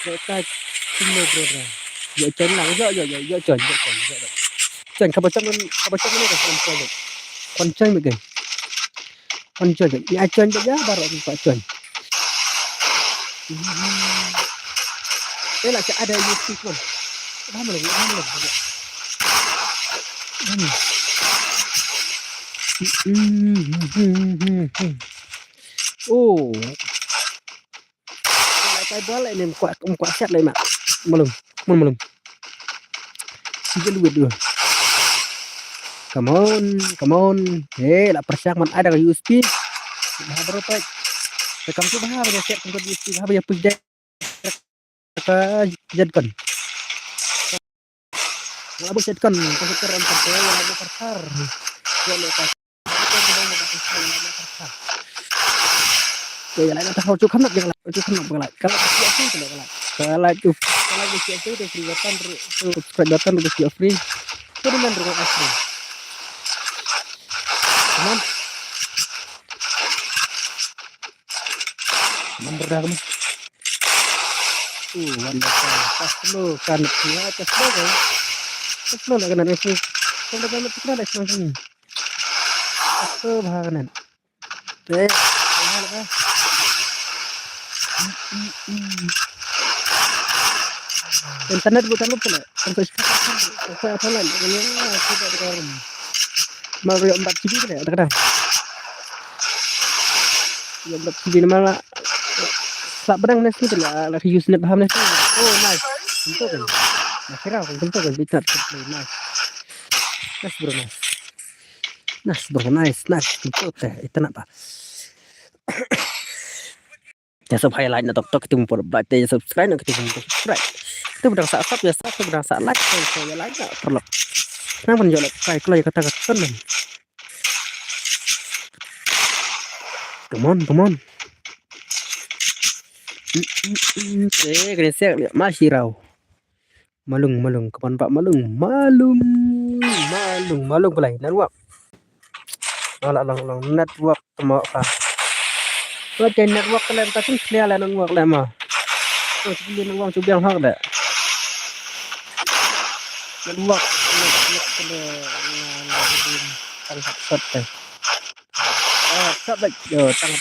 Speaker 1: dekat semua bro ya channel lang ya Chan kabacan ni dah koncang begini. Koncang ni acan saja baru buka Chan. Lah ada YouTube kan. Lama lagi. Oh. Kalau balik ni muka set lagi mak. Belum. Sijil duit dua. Come on. Lah persiapan ada ke USB. Bah berapa? Rekam tu bah banyak set untuk USB. Bah banyak push deck. Jadikan. Kalau jadikan komputer MP3 yang ada perkar. Ya lepas. Ya lain atas hujung kanak jangan like. Kalau siapa itu like. Kalau siapa itu free button subscribe button udah free. Itu dengan dengan asli. Teman berdagang wonderful pas lo kan ya pas lo lah kan itu kalau dalam kita ada langsung apa bahanan internet bukan lupa lah sampai sekarang apa lah kita ada Mario 4 GB kan ya ada ya 4 GB malah tak berang nasi tu lah lagi use net paham nasi nice tentu kan akhirnya tentu kan bicar nice bro tentu teh itu apa ya highlight na tok itu mumpur berarti ya subscribe na kita subscribe itu berang saat ya satu berang saat like saya like tak perlu kenapa jual like kalau ya kata senang come on kena siap lihat masih raw malung kapan pak malung pelai network lang network temo ka có trên network lên ta cũng clear là network lại mà tôi chỉ liên network chụp biang hot đấy network tăng học sật này sắp bệnh giờ tăng học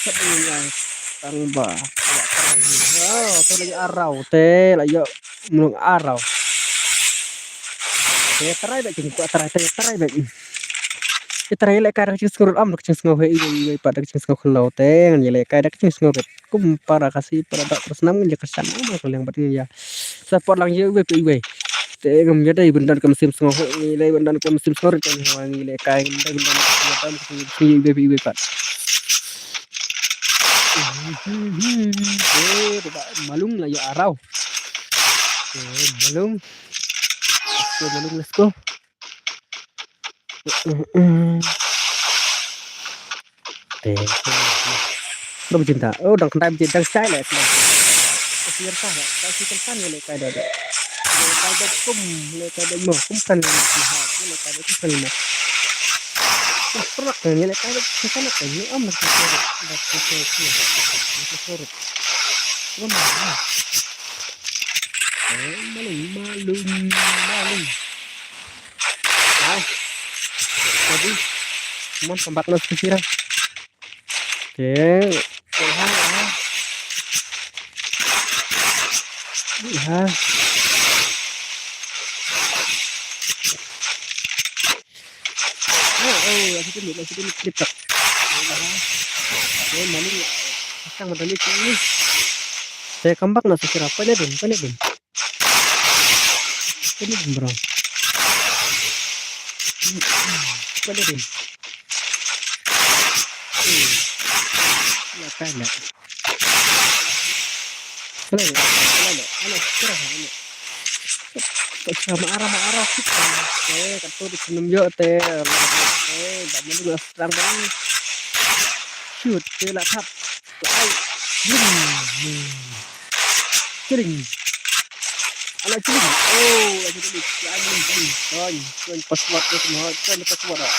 Speaker 1: sật ini tăng bả tôi lagi arau teh lagi mulung arau terai baik jengku terai baik terai lek kada cing skurul am cing ngau hei pada cing ngau kelo teng ya lek kada cing ngau kum para kasih para dak terus nam je kesan kalau yang berarti ya support lang je we teng ngam jadi bendan ke mesin ngau hei lek bendan ke mesin sore kan wangi lek kai bendan we pat malung lah ya arau malung let's go Lo bercinta udah kentai bercinta saya lah biar sah kasih kentan ya kayak ada Lekada kum, lekada mo, kumpal na lahat. Lekada kumpal na. Perak kan, lekada kesana kan. Ini amat kesorot. Kesorot. Mana? Malung. Ah, tadi, mon tempat lo sekira. Oke, lihat. Lagi tu klip tak. Maling pasang matanya ini. Saya kambak nasi sirap apa nih, Bun? Ini bro. Apa nih? Ya kan. Kalau cerah ini. Sama arah kita. Kata di senum yo teh. Tak boleh serang bang. Shoot, dia lah tap. Cering. Anak cering. Oh, lagi tadi. Tuan password tu semua. Tuan password ah.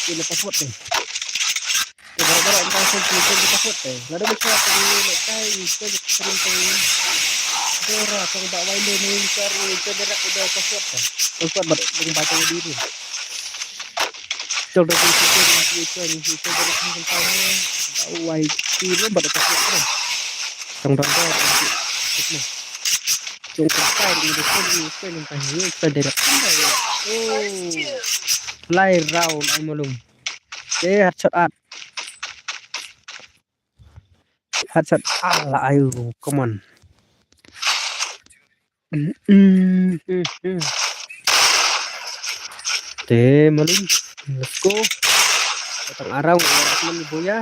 Speaker 1: Tuan password tu. Bara-bara entah tuan password tu. Lada macam apa ni? Lekai, tuan sering tu. Dora, kau tak waile ni cari cederak udah password tu. Password dengan baca diri. Coba kita dari tentang wai kira pada password tu. Tentang Cungkai di depan tentang ini cederak. Oh, fly round ay malum. Headshot ala ayo, come on. Te malum. Let's go. Datang araw ni Boya.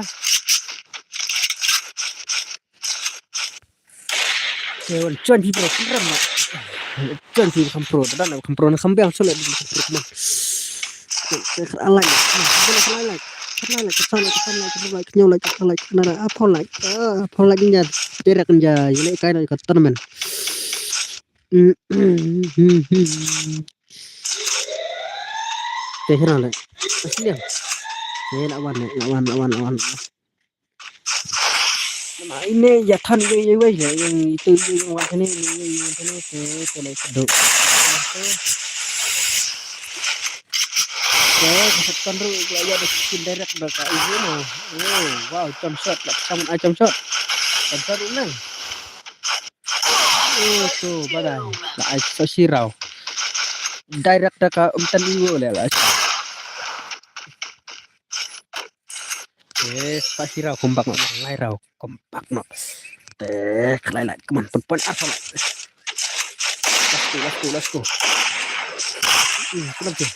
Speaker 1: Kewan cuan di bro kiram nak. Cuan di kampro dan kampro nak sampai sulit di kampro teman. Alai. Boleh kelai. Kenara apa lagi nya berak nya ile kai nak kata teman. Tehran lah. Asli ya. Lawan. Nah ini jatan yang itu yang warna ini kedok. Kesetan tu dia ada skin direct dekat ini no. Oh, wow, jump shot lah, jump shot. Jump shot ni. Oh, tu badai. Lah so sirau. Direct dekat umtan iwo lah. Pasirau kompak nak lairau kompak nak kelai keman pun apa lah. Let's go. Kenapa?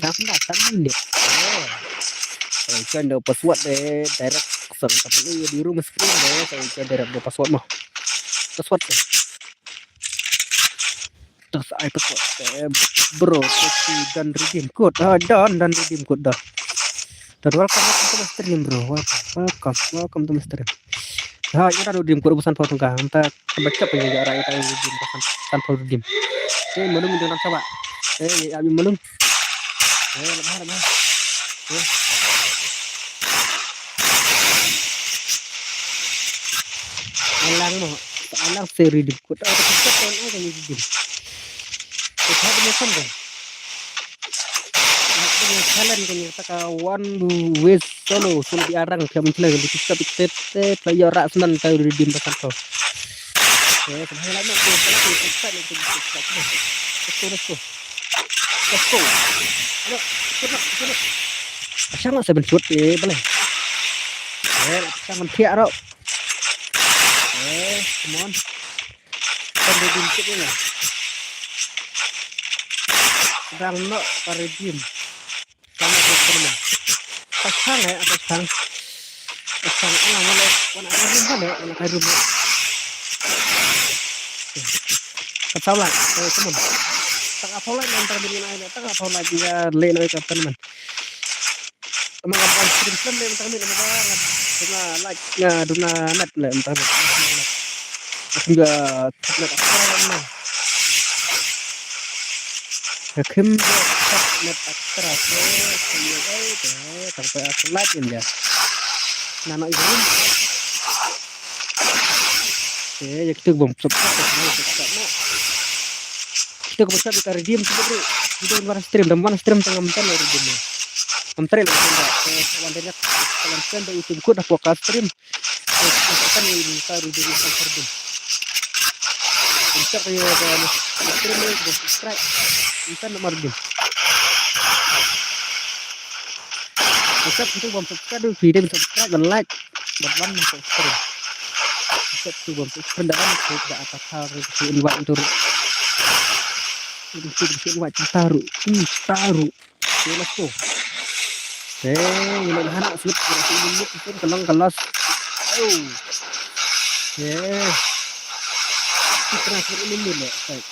Speaker 1: Datang ni. Kan ada password direct tapi di rumah screen saya direct ada password mah. Password. Terus password bro dan redeem code. Dan redeem code dah. Dan welcome to my stream bro. Welcome to my stream. Ini ada redeem code pesan potong kah. Entah baca penjaga rakyat yang redeem pesan tanpa redeem. Belum jangan coba. Abi belum. Lebar. Alang seri redeem code. Ada tahun aja redeem. Kita ada mesin kan. Kalian kan one way solo diarang kami celah di kita player rak senang tahu redeem pesan tu. Sebenarnya lama tu kita itu let's go. Ayo, kita. Asal nak saya shoot boleh. Jangan tiak ro. Come on. Kita redeem kita ni. Sedang nak redeem. Pasang alang boleh warna rumah kayak rumah kata lah teman tak apa lagi antara dengan air tak apa lagi ya leno itu teman apa stream film yang teman banget duna like nya duna net lah entar juga tidak apa Kim tetap net ekstra sampai aku lagi ya. Nano itu. Ya kita bom kita bisa di redeem coba bro. Kita mana stream dan mana stream tengah mentan ya redeemnya. Mentan itu enggak. Wandernya kalian kan di YouTube ku dah buka stream. Kan ini kita redeem redeem. Bisa kayak stream itu subscribe. Bisa nomor redeem. Bisa kita bom subscribe dulu video subscribe dan like dan mana subscribe. Bisa kita bom subscribe dan tidak apa hal itu liwat itu. Itu liwat taruh. Jelas tuh. Ini anak sulit berarti ini itu kelas. Transfer ini dulu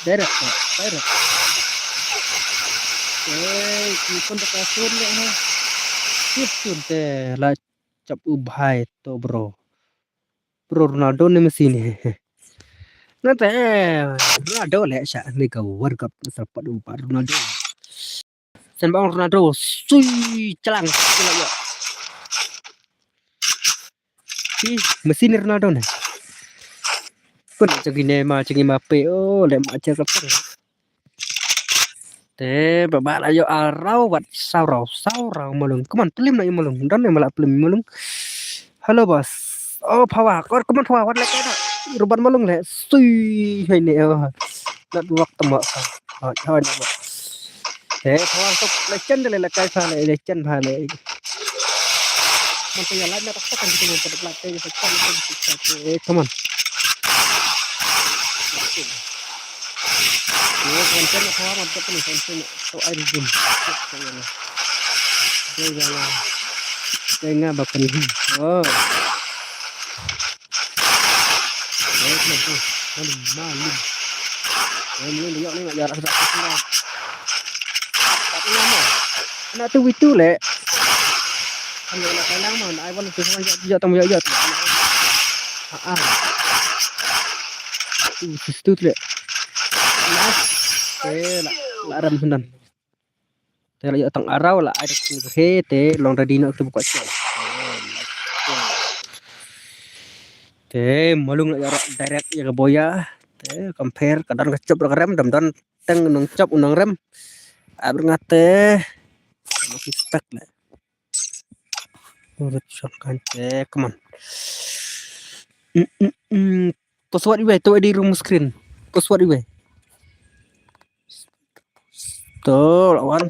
Speaker 1: direct. Ini untuk transfer ya. Itu lah cap ubah itu bro Ronaldo nih mesin nanti Ronaldo lah sih nih kau World Cup sempat ubah Ronaldo sembang Ronaldo sui celang ya mesin Ronaldo nih pun cengin Mbappe lem aja kapten babak ayo arau wat saurau malung keman pelim na malung dan malah pelim malung halo bos pawa kor keman pawa wat lek ruban malung le sui ini nak waktu mak pawa untuk legend le kai sa le legend pa le man ya lain tak kan gitu pada pelatih come on konten apa mantap nih konten atau air gym jangan bapak ini malu ini lihat nih jarak dekat tapi lama anak tuh itu le kan nak kailang mah ai wan tu ya tamu ya itu le lah ram sundan tela ya tang arau lah ada te long radino tu buka te malung ya direct ya boya te compare kadang kecap rem dan teng nang cap unang rem ngate masih stuck lah urut kan te come on password iwe tu di room screen password iwe tuh lawan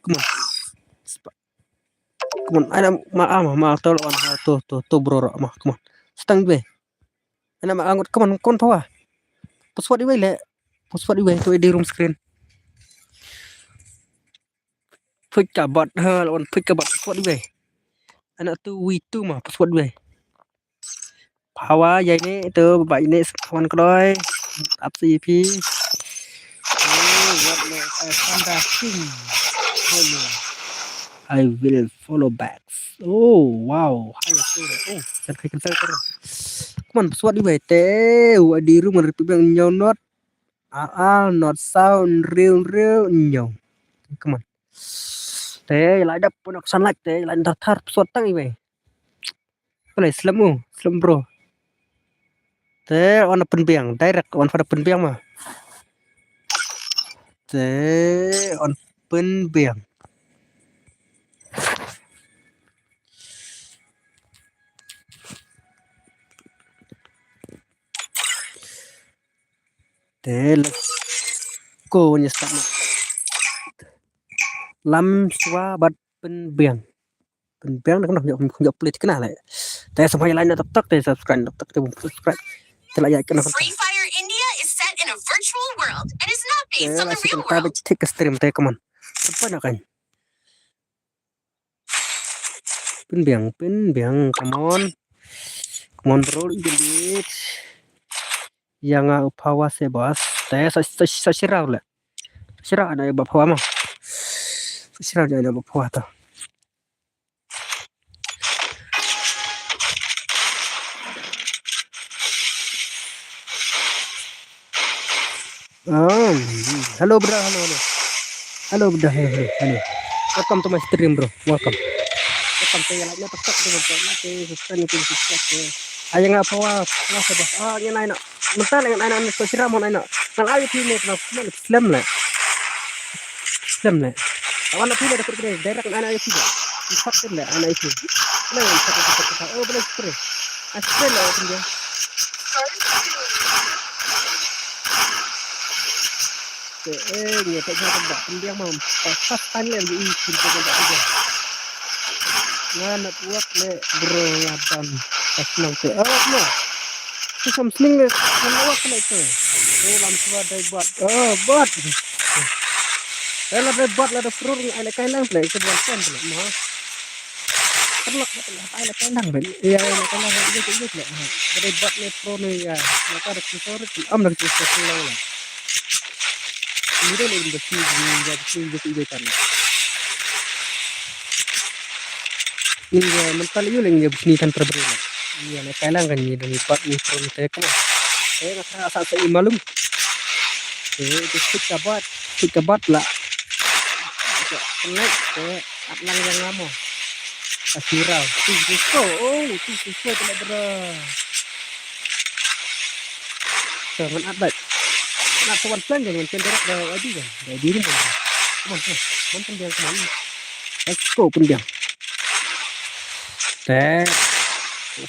Speaker 1: come on ada maaf tuh lawan tuh bro mah come on setang be ana angut come on kon pawa password iwe le password iwe tuh di room screen pick up bot lawan pick up bot password iwe anak tuh witu mah password iwe pawa ya ini tuh bapak ini kawan kedoi up CP I will follow back. Oh wow, kan come on password iwe di room yang nyaw not not sound real nyaw come on lại đập nó săn lạch lại thar password tăng iwe cái slam bro on penbiang direct on pada penbiang mah on penbiang cô như sao lắm xóa bật penbiang nó không nhập lên cái nào lạiแต่สมัยไรนะตักแต่ subscribe ตักแต่ผม subscribe แต่ละอย่างกันนะ
Speaker 4: Free Fire India is set in a virtual world and is not based on the real
Speaker 1: kita
Speaker 4: world.
Speaker 1: take a stream teh come on apa nak kan penbiang come on bro jadi yang pawa sebas teh saya sirau lah sirau ada bapak mah sirau ada bapak tuh Halo bro, halo bro, halo. Welcome to my stream bro, welcome to yang lainnya tetap dengan nanti subscribe. Ayo nggak bawa bos. Ini anak, mental yang anak itu siram mau anak. Nang ayo sini kenapa Islam lah. Awan itu ada pergi daerah kan anak itu. Fakir lah anak itu. Nah, oh boleh spray. Spray lah dia. Dia tak jangan buat dia mau pas tanya di pintu tempat dia. Nak buat le bro ngadan pas nanti. No. Tu something le nak buat itu. Langsung ada buat. Buat. Kalau ada buat ada pro ada kailang le itu buat kan le. Mah. Perlu ada kailang ben. Iya ada kailang itu le. Ada buat le pro ni ya. Maka ada sensor nak sensor lah. Ini dah lebih bersih jadi kan. Ini mental itu lagi bersih tan perbeda. Iya, nak kailang kan ni dari buat ni pro ni kan. Saya rasa saya malum. Itu kabat lah. Kenek atlang yang lama. Viral. Itu tidak berat. Jangan adat. Nak kawan plan jangan cenderung dah aja kan. Dah diri kan. Mantan dia kemana? Expo pun dia.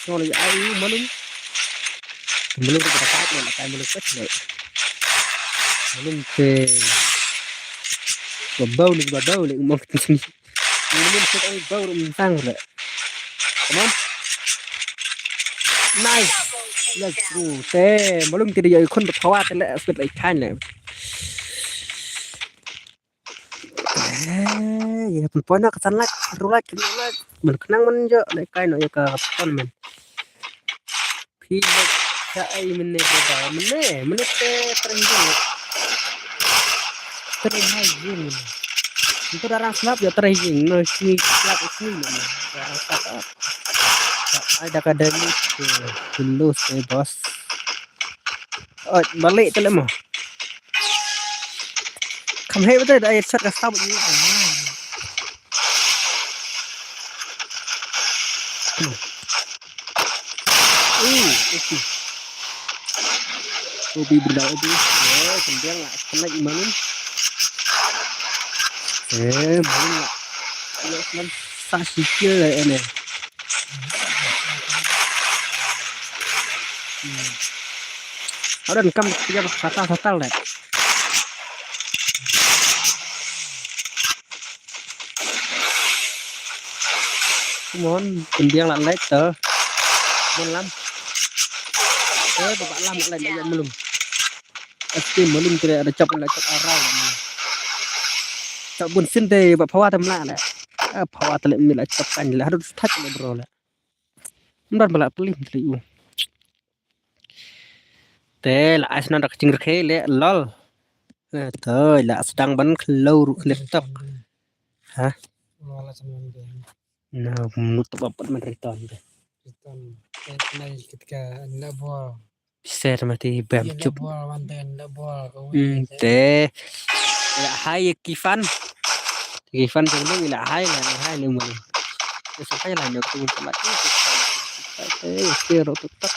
Speaker 1: Soal ayu malum. Belum kita dapat nak kain belum kecil. Malum ke bau ni mau ke sini. Ini kita ay bau mentang le. Come on. Nice. Let's go. Malum tidak jadi kon berpawat le aspek ai kan le. Ya pun nak kesan lak, rulak. Menkenang menjo le kain ya ke pon men. Pilek ai mene berapa? Mene terenjang. Terhijing. Itu darah slap ya terhijing. No si slap ini darah slap. Ada akademik lulus bos. Balik tu lemah. Kamu hebat betul ayat shot ke stop ni. Okay. Hobi berdakwah tu. Kemudian lah kena gimana? Malum lah. Ya kan sasikil lah ini. Ada rekam dia fatal lah. Mohon kemudian lah like tu. Malam. Bapak lam nak like belum. Pasti belum tidak ada cap arah. Tak pun sendiri bapak pawat temlah lah. Pawat telek mila capkan lah harus touch lah bro lah. Mudah balak pelim teliu. Lah asna dak cingir khele lol. Lah sedang ban keluar laptop. Hah?
Speaker 3: Wala sama dia.
Speaker 1: Nah, menutup apa menderita dia.
Speaker 3: Kenal ketika nak buat.
Speaker 1: Share mati bam cup.
Speaker 3: Buat mantan nak buat.
Speaker 1: Lah hai Kifan sebelum lah hai ni mulu. Sampai lah nak tu tempat tu. Share tetap.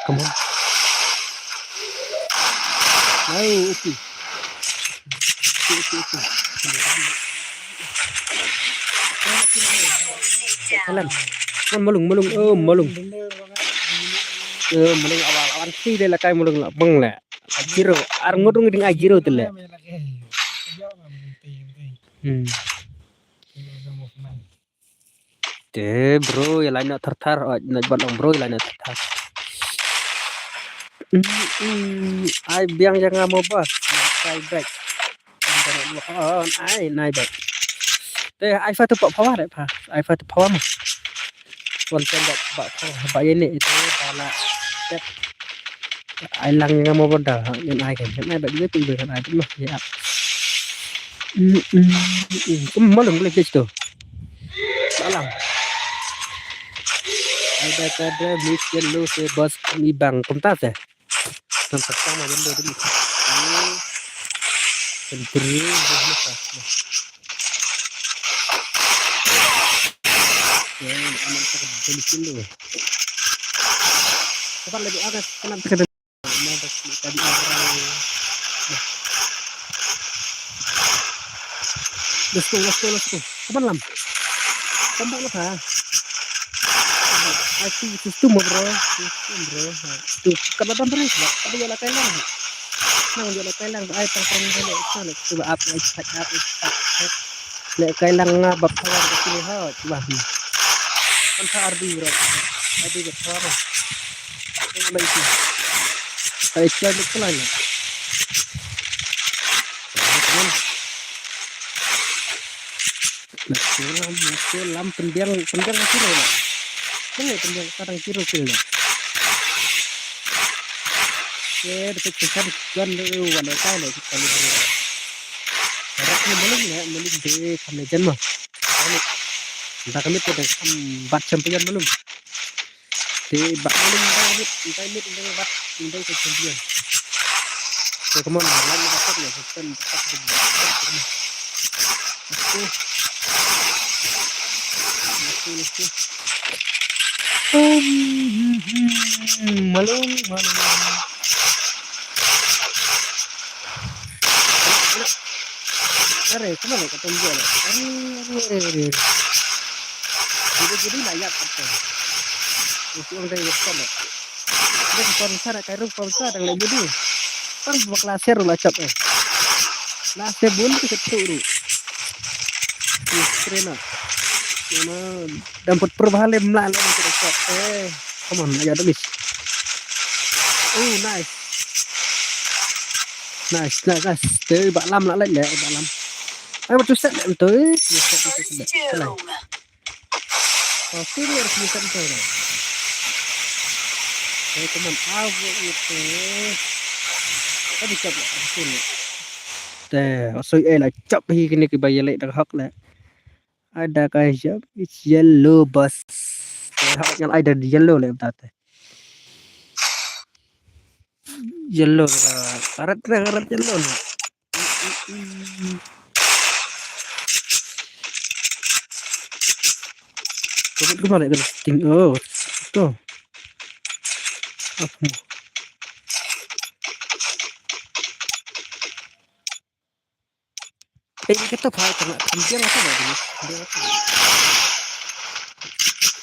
Speaker 1: Come on. Ayo, okay. Jalan. Kan mulung. Mulung awal sih dia lah kai mulung lah bang lah. Jiro, arngodung dengan jiro tu lah. Bro, yang lain nak tertar, nak buat orang bro yang lain nak tertar. Ai biang jangan mau bos, naik back. Naik back. Ai fatu pak power deh pa, ai fatu power mah. Konten pak ini itu adalah ai lang jangan mau bodoh, yang ai kan, yang ai back juga tinggal kan ai tu mah ya. Malam boleh gitu. Malam. Ada mission lu se bos ni bang komtas ya. Sampai sama jendela dulu. Sentri, apa? Ya, aman terjadi dulu. Cepat lebih agak kenapa ke tadi orang. Let's go. Kapan lam? Tambah lah. Itu mau bro. Tuh, kalau tambah nih, tapi jalan kailang. Nang jalan kailang, ay tang dulu. Coba up. Lek kailang ngabak tawar ke sini ha, coba. Kan ardi bro. Ardi betul. Ini baik. Saya coba kelan. Lam pendiang kiro lah. Pendiang kadang kiro lah. Ya, dekat besar kan warna kalah kita lihat. Harapnya belum di kamejan mah. Entah kami pada bat champion belum. Di bat belum entah bat ke champion. So come on, lalu dapat ya, kita malung. Are, kemana ketemu dia? Are. Jadi layak apa? Itu orang dari sana. Dia sponsor, kayak sponsor yang lagi dulu. Kan buat laser lah cap. Laser pun keturu. Keren lah. Dapat perubahan melalui kita cap. Come on, aja habis. Oh, nice. Tới bạn Lâm lại lên bạn Lâm. Ai mà tôi set đến tới. Pasti dia harus bisa itu. Teman awal itu. Tadi coba sini. Là chop hi cái này cái bài lệ đặc học là. Ada kayak yellow bus. Yang ada di yellow lah tadi. Yellow karat yellow. Kemana kan tinggal tuh apa kita phải chẳng lại kambing apa dah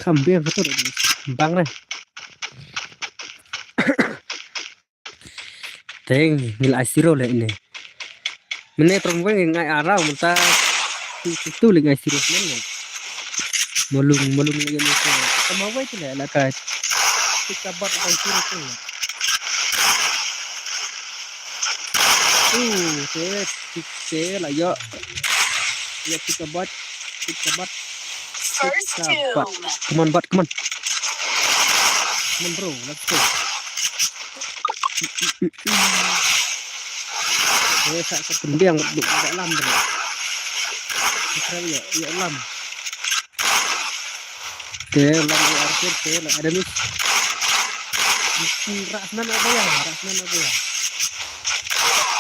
Speaker 1: kambing itu bang nih teng nilai zero lah ini mana perempuan ngai arau mentah itu lagi ngai zero mana malung lagi macam sama apa itu lah kan kita buat dengan zero tu saya lah ya kita buat
Speaker 4: First doom.
Speaker 1: come on bro, let's go. Saya tak pendiang dekat lam tu. Kita ya lam. Lam archer ada ni. Rasnan apa ya?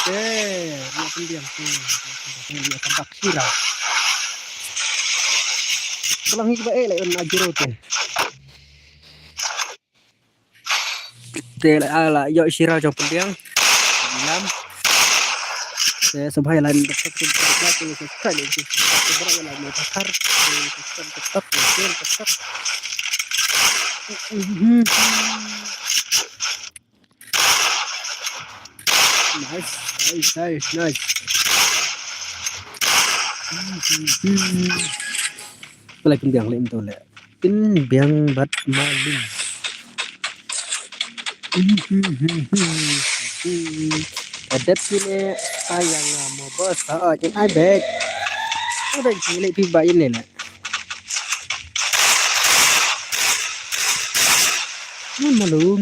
Speaker 1: Dia pendiang tu. Dia tampak sirah. Kalau ni baik lah nak jero tu. Lah yo sirah trong pendiang. Lam. Saya sampai lain dekat belakang sekali itu berapa lama pasar tetap. Nice. Pelai pendiang lain tu lah. Pendiang bat maling. Adat sini sayang mau bos jadi ibet ada milik tiba ini lah malung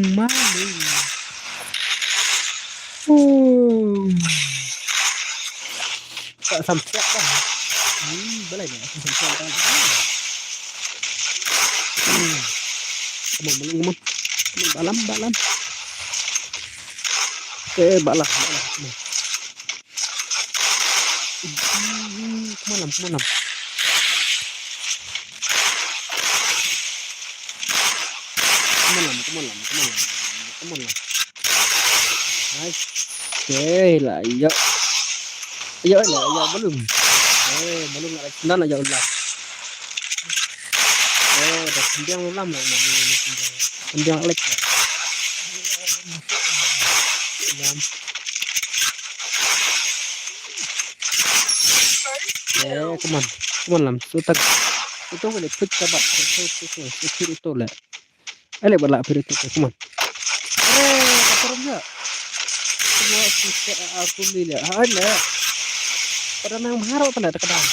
Speaker 1: tak sampai dah boleh ni sampai dah malung dalam balah. Kemana? Kemana? Nice. Oke lah, iya. Iya belum. Belum ada sendan aja udah. Udah sendiang lama lah ini sendiang lek lah. Kemana lam. Sutak. Itu boleh put coba. Itu lah. Ele balak itu kemana? Kotor juga. Semua sisa aku lihat ada. Pada nang harap pada kadang.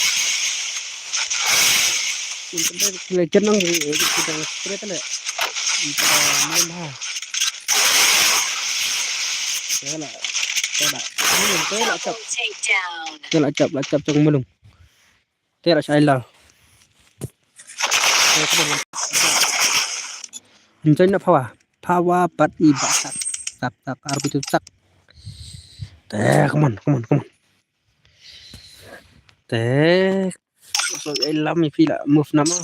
Speaker 1: Internet legend nang kita straight lah. Main lah. Tela.
Speaker 4: Double takedown.
Speaker 1: Lacap trong melung. Tela sai lah. Enjoy na Power but ibasak. Tap arbi tu sak. Come on. So elam ni feel move nama.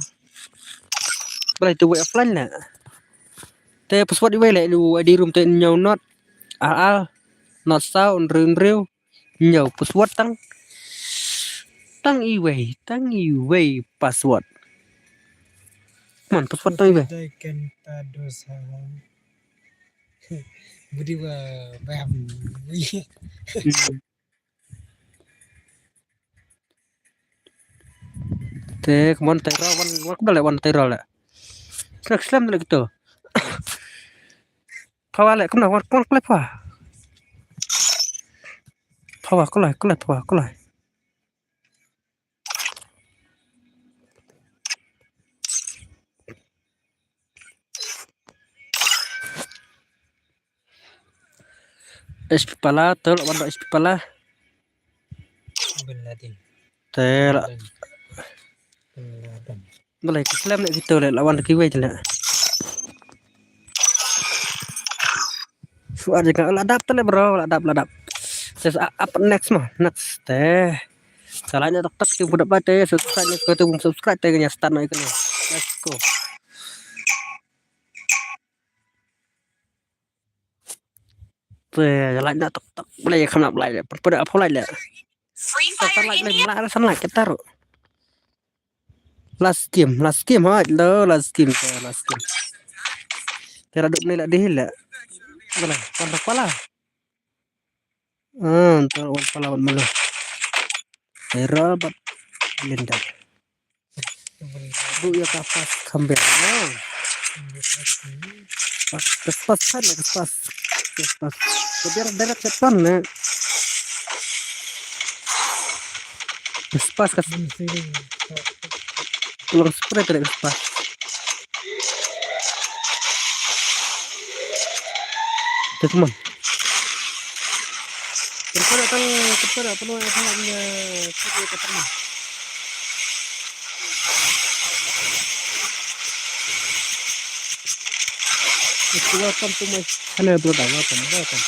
Speaker 1: Boleh tu way offline lah. Password di way lah di room tu nhau not not sound real nhau password tang i way password. Man password tang i way.
Speaker 3: Kan dosa. Budi bam.
Speaker 1: Come on teror wan boleh wan teror lah. Slam lah gitu. Kau alek kena wan klep apa? Kau lah. SP pala tel wan SP pala.
Speaker 3: Beladin.
Speaker 1: Tel boleh slam lah gitu lah lawan kiwai je lah. Suara juga ladap tu lah bro, ladap. Just up next mah, next teh. Salahnya tak tu budak pada subscribe ni tu subscribe teh nya start naik ni. Let's go. Teh jalan dak tak boleh kena boleh. Pada apa boleh.
Speaker 4: Free Fire
Speaker 1: Like
Speaker 4: India.
Speaker 1: lah sana kita taruh. Last game ha last game. Tera duk ni lah dihil lah. Boleh, kontak pala. Entar wan pala wan malu. Tera bat linda. Bu ya kapas kambing. Pas kan ya pas. Biar darat setan ne. Pas kas tulung spray tidak pas. Itu teman. Kepada penuh punya ketemu. Welcome to my channel bro. Welcome.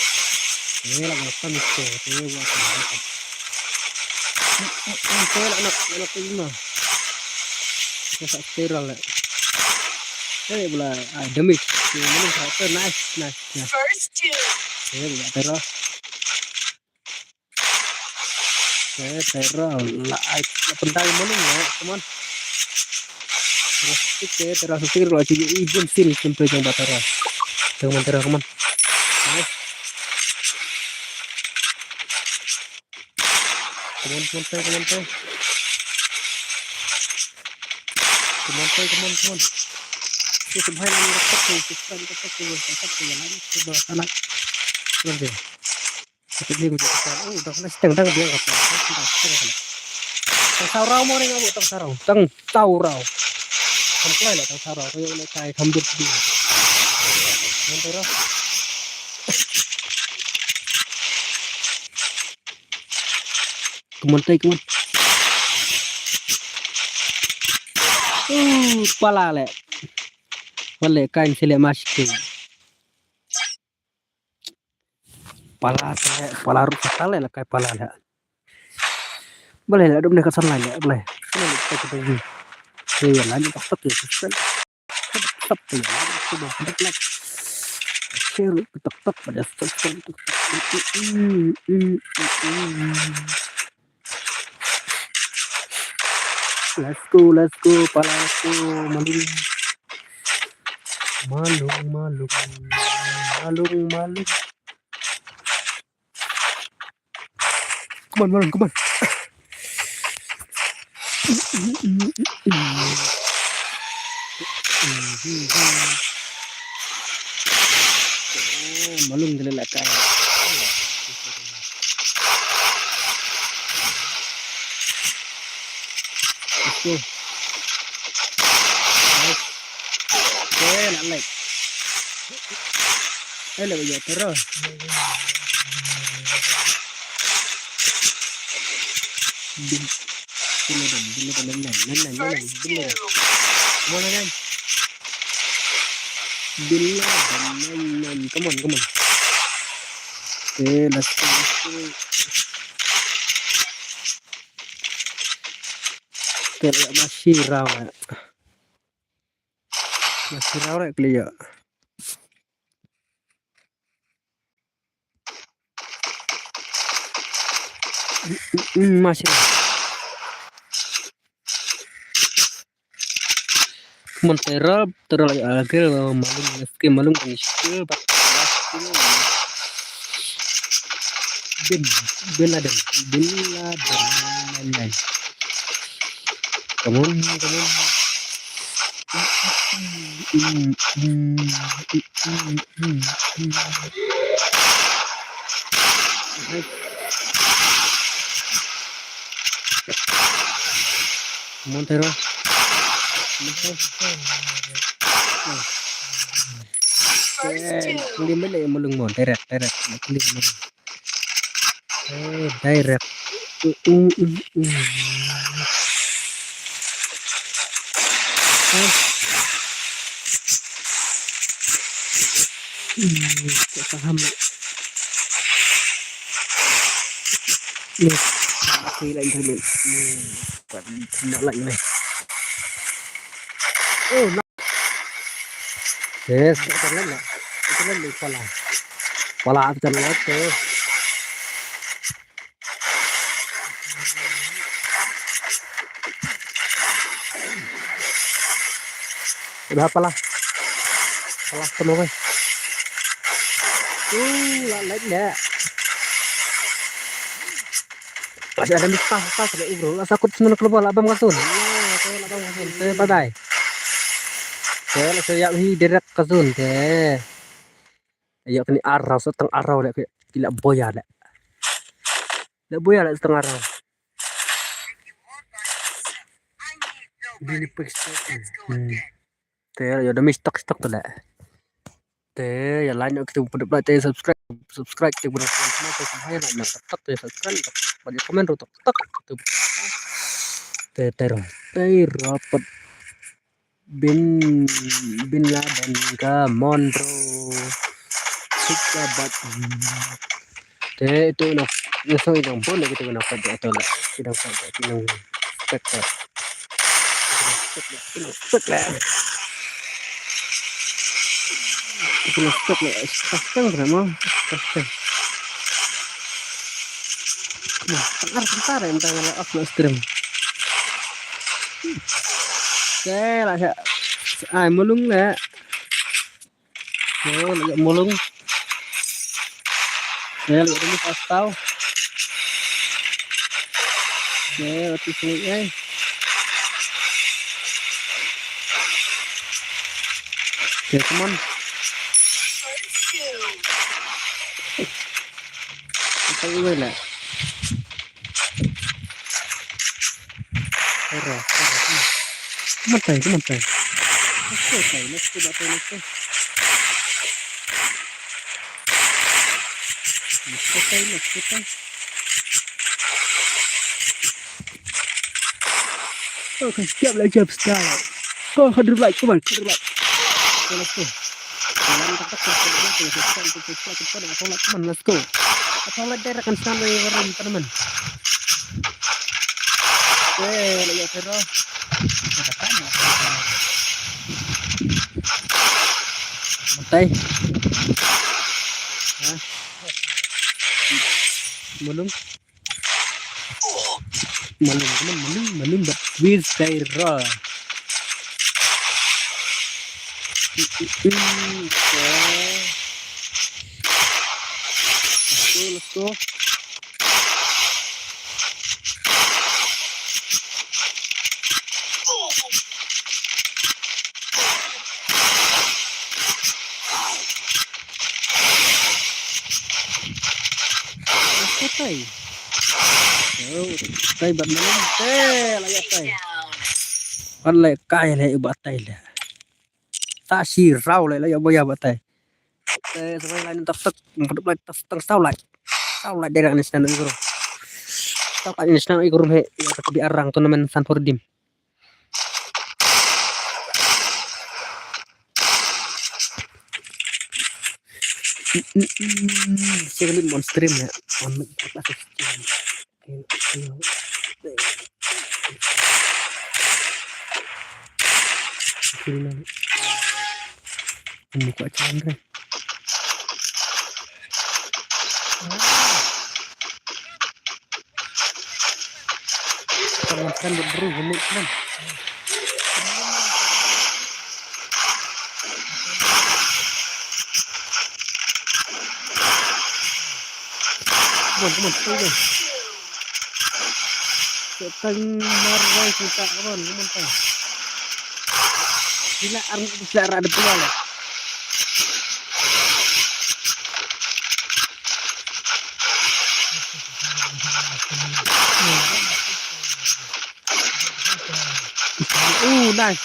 Speaker 1: Ini lah welcome itu. Welcome. Saya anak lima. Saya sterile lah. Saya boleh demi. Ini satu nice.
Speaker 4: First two.
Speaker 1: Saya boleh terus. Saya terus lah. Pentai mana ya, teman? Terus terus sterile lah. Jadi ibu sini sampai jam batera. Teman. Nice. Come on. Subscribe anak. Nanti. Seperti itu. Udah kena sedang dia enggak apa-apa. Tang saurau mau ning abu tang saurau. Komplain lah tang saurau kayak kayak hampir di. Nanti roh. Come on. Pala le. Wale kain sile masuk. pala rusak kali lah kayak pala lah. Boleh lah, udah kesan lah ya, boleh. Ini kita tunggu. Ya lanjut tetap ya, tetap ya. Coba tetap. Share tetap pada subscribe. Let's go, palaku malung. Come on. Malung dia lah kai. Let's go. Okay, nak like. Hello ya terus. Bin. Mana kan? Bin. Come on. Okay, let's go. Okay, masih raw. Clear. Masih. Terus lagi agak malung kan skill bin Laden. Come on. Montero. Hindi mo na yung mulong mo. Direct. Direct. Paham mo. Yes. Sila yung sabihin. Tidak lagi nih. Yes, itu kan pala itu tuh. Udah pala penuh guys. Lain ya. Masih ada mistah sudah bro. Sakut semua keluar abang kasun. Bye. Saya direct kasun teh. Ayo kini arau setengah arau deh kayak gila boya deh. Setengah arau. Bini pesta. Teh ya udah stok tuh deh. Teh ya lanjut kita pada teh subscribe teh buat teman-teman teh saya nak tetap teh subscribe pada komen rotok teh rapat bin Laden ke Monro suka bat teh itu nak nyesel yang pun kita kena pada atau lah tidak pada tidak spekter stop lah kenapa sebentar ya entah kalau off stream lah ya mulung lah mulung ya lihat ini pas tahu waktu sini teman kita ini lah Come on, let's go. Okay, jump style. Go 100 like, come on, 100 like. Okay, let's go. Jalan tak teman, let's go. Atau direct kan sampai orang teman. Lihat terus. Mantai. Belum. Belum with Daira. Let's go. Tay. Tay bật nó lên tê là tay. Con lại cay lại bật tay là. Ta xì rau lại là bây giờ bật tay. Tê rồi lại tập tức một lúc lại tập sau lại. Sau lại đây là national igro. Sau lại national igro he ya tapi arang turnamen Sanfordim. Saya lihat monstream ya, buka Chandra. Kan berburu benih kan. Come on, Seteng marwai kita, come on. Gila, bisa ada pula lah. Nice.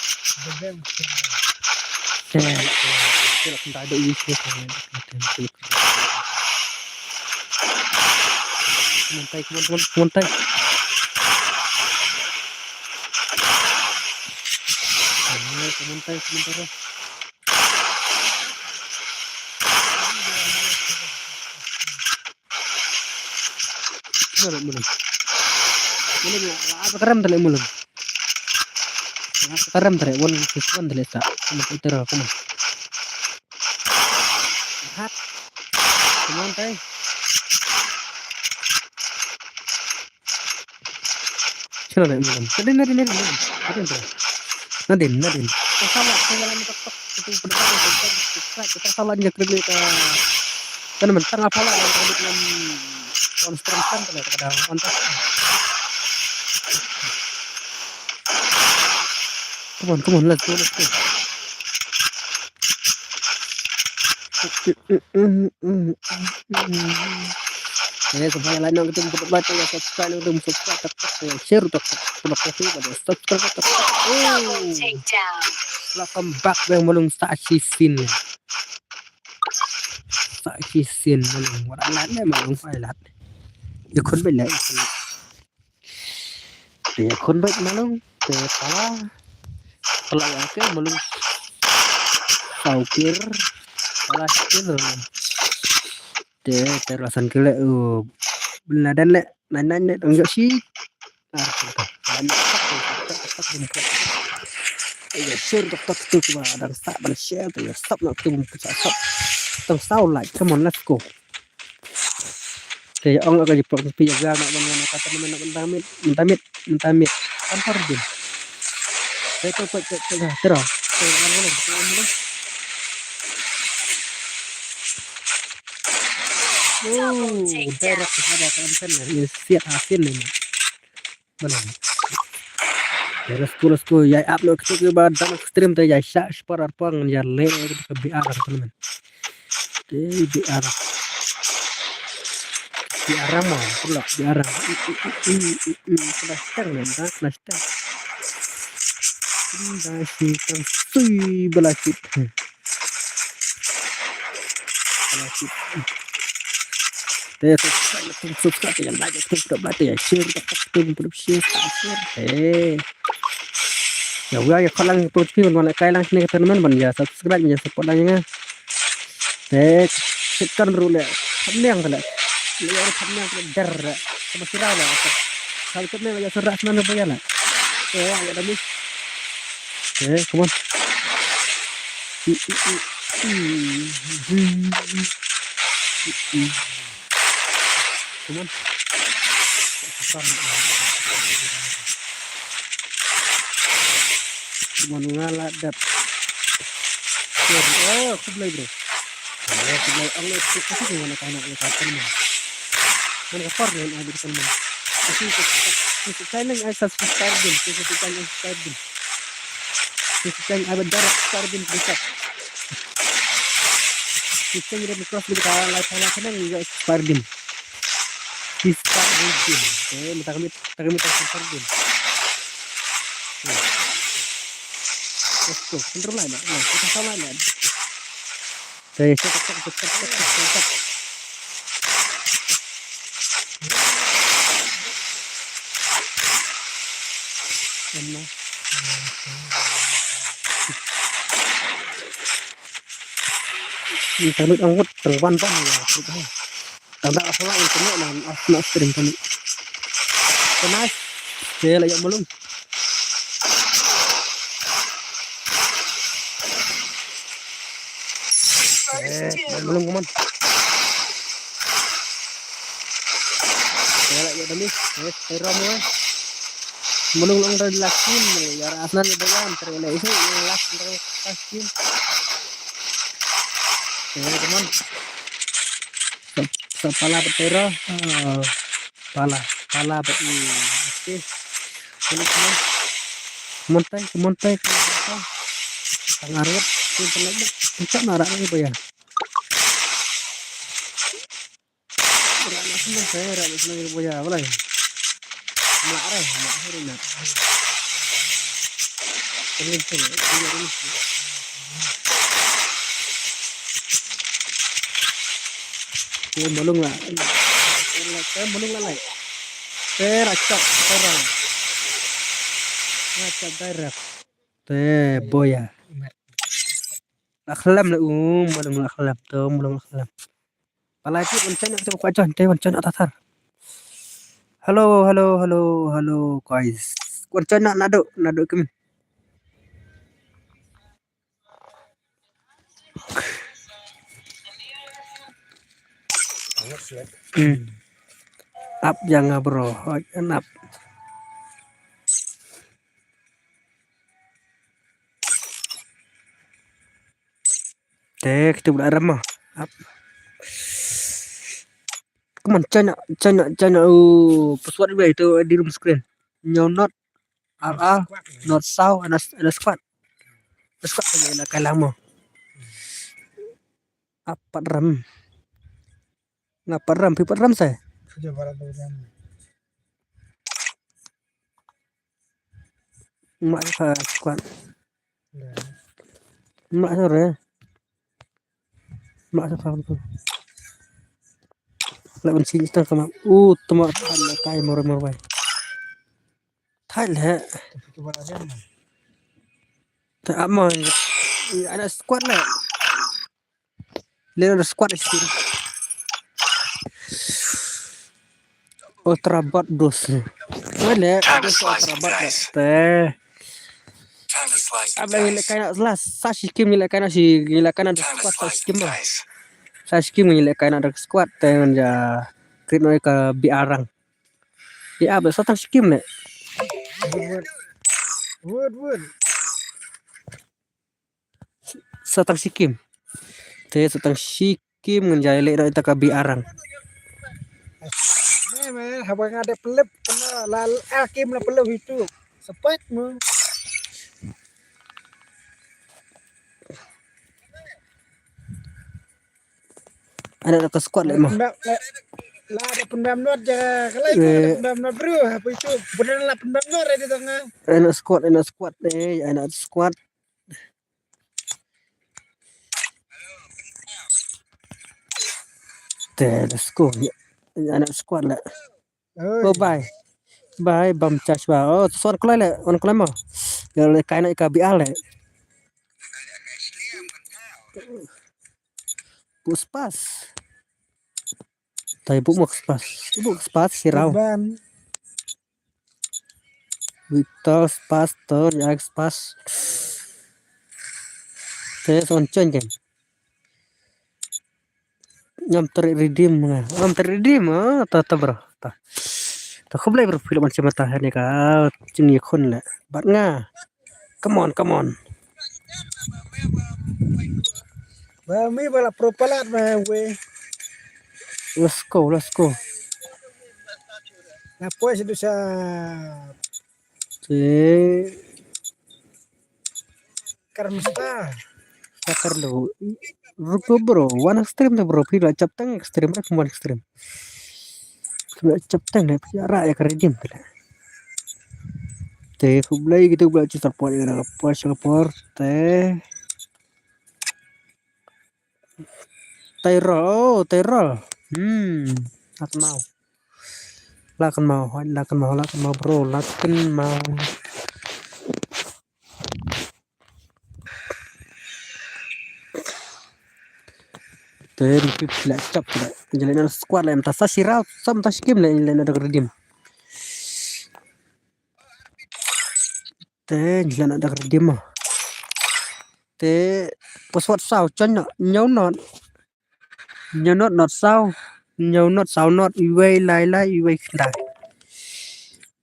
Speaker 1: Kita ada isi Montai. Montai sementara. Mulai. Apa karam tadi mulai? Karam tadi, one tadi tak. Macam itu lah, kamu. Hat. Montai. Chalo deh belum. Nadin. Salah jalan tok itu berdekat kita salah aja kerja kita. Kan mentang apa lah yang tadi dalam konstruksi kan mantap. Come on, let's go. Ya, supaya lain yang ketemu cepat baca ya subscribe share subscribe welcome back yang belum saksisin belum wadannya belum failat ya kon bela ya kon baik belum kalau yang ke belum saukir salah itu terlasan kele beladan le nanya enggak sih ya share tok tu ada start ban share tu stop nak tu stop tong sau lại come on let's go thì ông akan diproduksi juga nak mana kata mana mentamit tanpa rejim saya tu terus direct kepada konten ya siap hasil ini benar terus ya upload ke badan stream tu ya separar pang ya le ke BR teman BR mah pula BR plaster sui belakit subscribe yang like ya share ya udah ya kalau produksi mana kayak langsung teman-teman ya subscribe ya support lainnya Tek sekan rule. Pemyang kala. Lihat pemyang der. Sama sirah lah. Kalau kita lagi serak mana bayar lah. Ya dah come on. Come on. Come on ngalah dat. Oh, kublai bro. Ya, kublai Allah itu kasih mana kana kapan mana. Mana kapar yang ada di sana. Kasi channel ay subscribe din. Kasi channel subscribe din. Kasi channel ay darah subscribe din bisa. Kita jadi cross di kawan live channel juga subscribe din. Subscribe din. Minta kami subscribe din. Let's go. Control lah. Kita sama lah. Cepat. Ini talut angkut terban pan ya. Tanda asal internet lah, asal stream kami. Kenas, saya layak belum. Belum kuman. Saya layak demi. Saya ramai. Belum lang dari lakin, ya asal lebaran terlalu itu las terlalu lakin. Ya teman. Pala petera, pala beti. Oke. Ini montai. Tangarut, itu lagi. Kita narak lagi ya. Orang semua saya rakyat lagi ya, boleh. Marah. Ini belum lah. Belum lah. Racak orang. Racak daerah. Boya. Akhlak lah belum akhlak tuh belum akhlak. Apalagi mencari kita buka aja, mencari tatar. Halo guys. Mencari nado kami. Up jangan bro, up. Kita udah ramah. Up. Come on, China. Password gue itu di room screen. Not RR, not south, ada squad. Squad aja nak kalah mo. Apa ram? Ngapa ram? Pipat ram saya. Mak squad. Mak sore. Mak squad. Lawan sini kita kemana? Teman kai mor bay. Thai lah. Tak aman. Ada squad lah. Lihat ada squad di sini. Terabat dos. Mana?
Speaker 2: Time to slice and dice.
Speaker 1: Teh.
Speaker 2: Time to slice and
Speaker 1: Abang nilai
Speaker 2: dice.
Speaker 1: kena jelas. Sashikim nilai kena si nilai kena ada
Speaker 2: Time to
Speaker 1: squad
Speaker 2: slice
Speaker 1: Sashikim.
Speaker 2: and dice.
Speaker 1: Sashikim nilai kena ada squad dengan ja kena ke biarang. Ya abang satang Sashikim le.
Speaker 3: Wood.
Speaker 1: Satang Sashikim. Teh satang Sashikim ngenjai le ita ke biarang.
Speaker 3: Habang ada pelep kena lal akim lah pelep itu. Sepat mu.
Speaker 1: Ada ke squad le mah.
Speaker 3: Lah ada pendam not je. Kalau itu ada pendam not bro, apa itu? Benar lah pendam not ada di tengah.
Speaker 1: Enak squad enak squad. Let's go. Anak squad lah. Oh bye bam charge ba. Oh suan kelai le, on kelai mah. Kalau kai nak ke BR le. Puspas. Tay buk spas sirau.
Speaker 3: Ban.
Speaker 1: Victor spas ter jak spas. Te son chen kan. Ngam ter redeem nga. Ngam ter redeem ta bro. Ta không lẽ bro film macam mata ni ka. Chini khun la. Bat nga. Come on.
Speaker 3: Ba mi bala propalat ma we.
Speaker 1: Let's go.
Speaker 3: Na pues itu sa
Speaker 1: Te
Speaker 3: karmsta.
Speaker 1: sakar lo. Ruko bro. One extreme tu bro. Pila cap tang extreme lah one extreme. Pila cap tang lah. Pila raya ka redeem tu lah. Te kublai kita bela ci support ya support te Tyrol. Lakan mau bro, lakan mau. Te ripip sila cap sila. Jalan squad lah, entah sasirau, sam tas game lah jalan ada redeem. Te jalan ada redeem mah. Te password sao chân nhau not sao nhau not sao not iway lai iway khla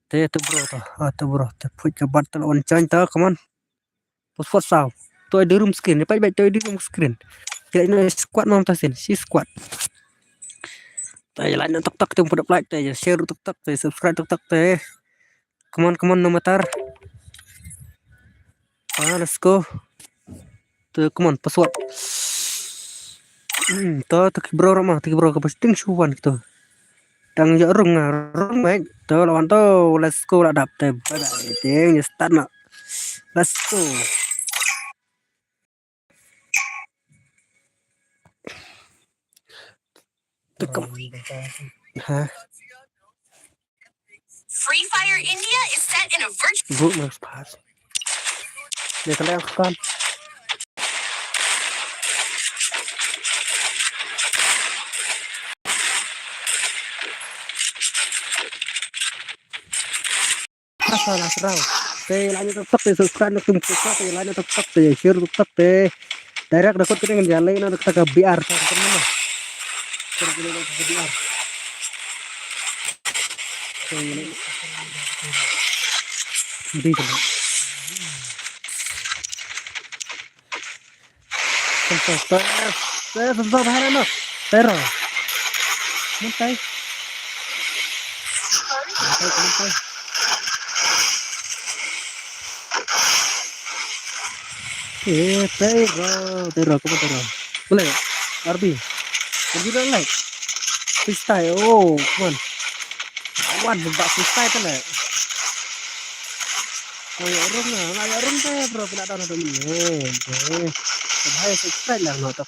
Speaker 1: te tu bro te put ke battle on chan ta come on password sao tôi đưa room screen pai bai tôi đưa room screen kira ini squad mau tasin si squad tay lain tok tok tu put like tay share tok tay subscribe tok tay come on no matar let's go tu come on password to bro ramah bro kapasting suwan gitu đang dỡ rung mấy tớ là bạn tớ let's go là đập tè bye bye tiếng như start nè let's go tự công hả
Speaker 4: Free Fire India is set in a virtual.
Speaker 1: vụ mà pass để tao đang con salah serau te lain tetap te subscribe nak tumpu te lain tetap te share tetap te direct dapat kita dengan jalan nak kita ke BR teman mah kita ke BR di tu tempat mana nak teror mentai teror kamu teror boleh Arbi kita like freestyle come on awan buka freestyle tu lah ayo rum bro tidak tahu nak ni bahaya subscribe lah nak tak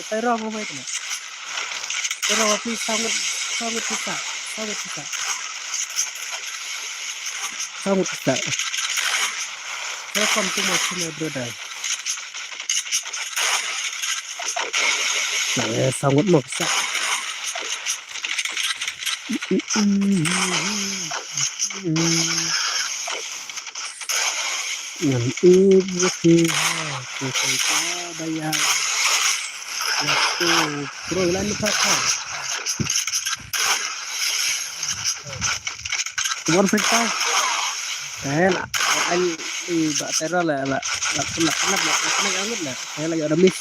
Speaker 1: teror apa itu teror api sangat welcome to my channel brother saya sangat maksa yang ibu kita bayar waktu program apa kemana kita anh đi bạn tay ra là anget lah saya lagi ada miss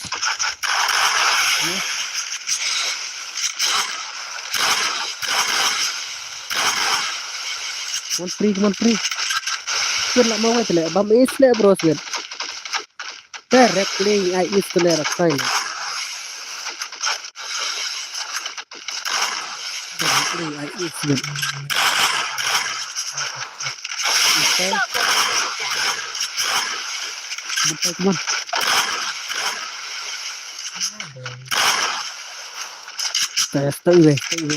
Speaker 1: Come on free Sir lah mau itu lah bam is lah bro sir directly I is to lah sign directly I is okay bukan come on saya stay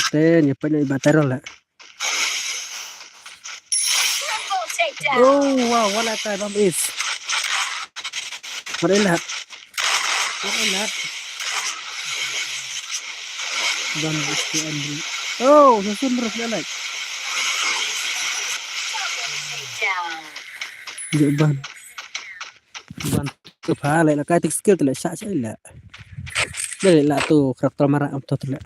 Speaker 1: ten ya pada batero lah
Speaker 4: Triple takedown.
Speaker 1: oh wow wala tayo bam is marilat ban besi Andri. Oh, susun terus lelek.
Speaker 4: Down.
Speaker 1: Dạ ban tu pha lại là cái tích skill lại xạ chạy là đây là tu karakter marah tu lại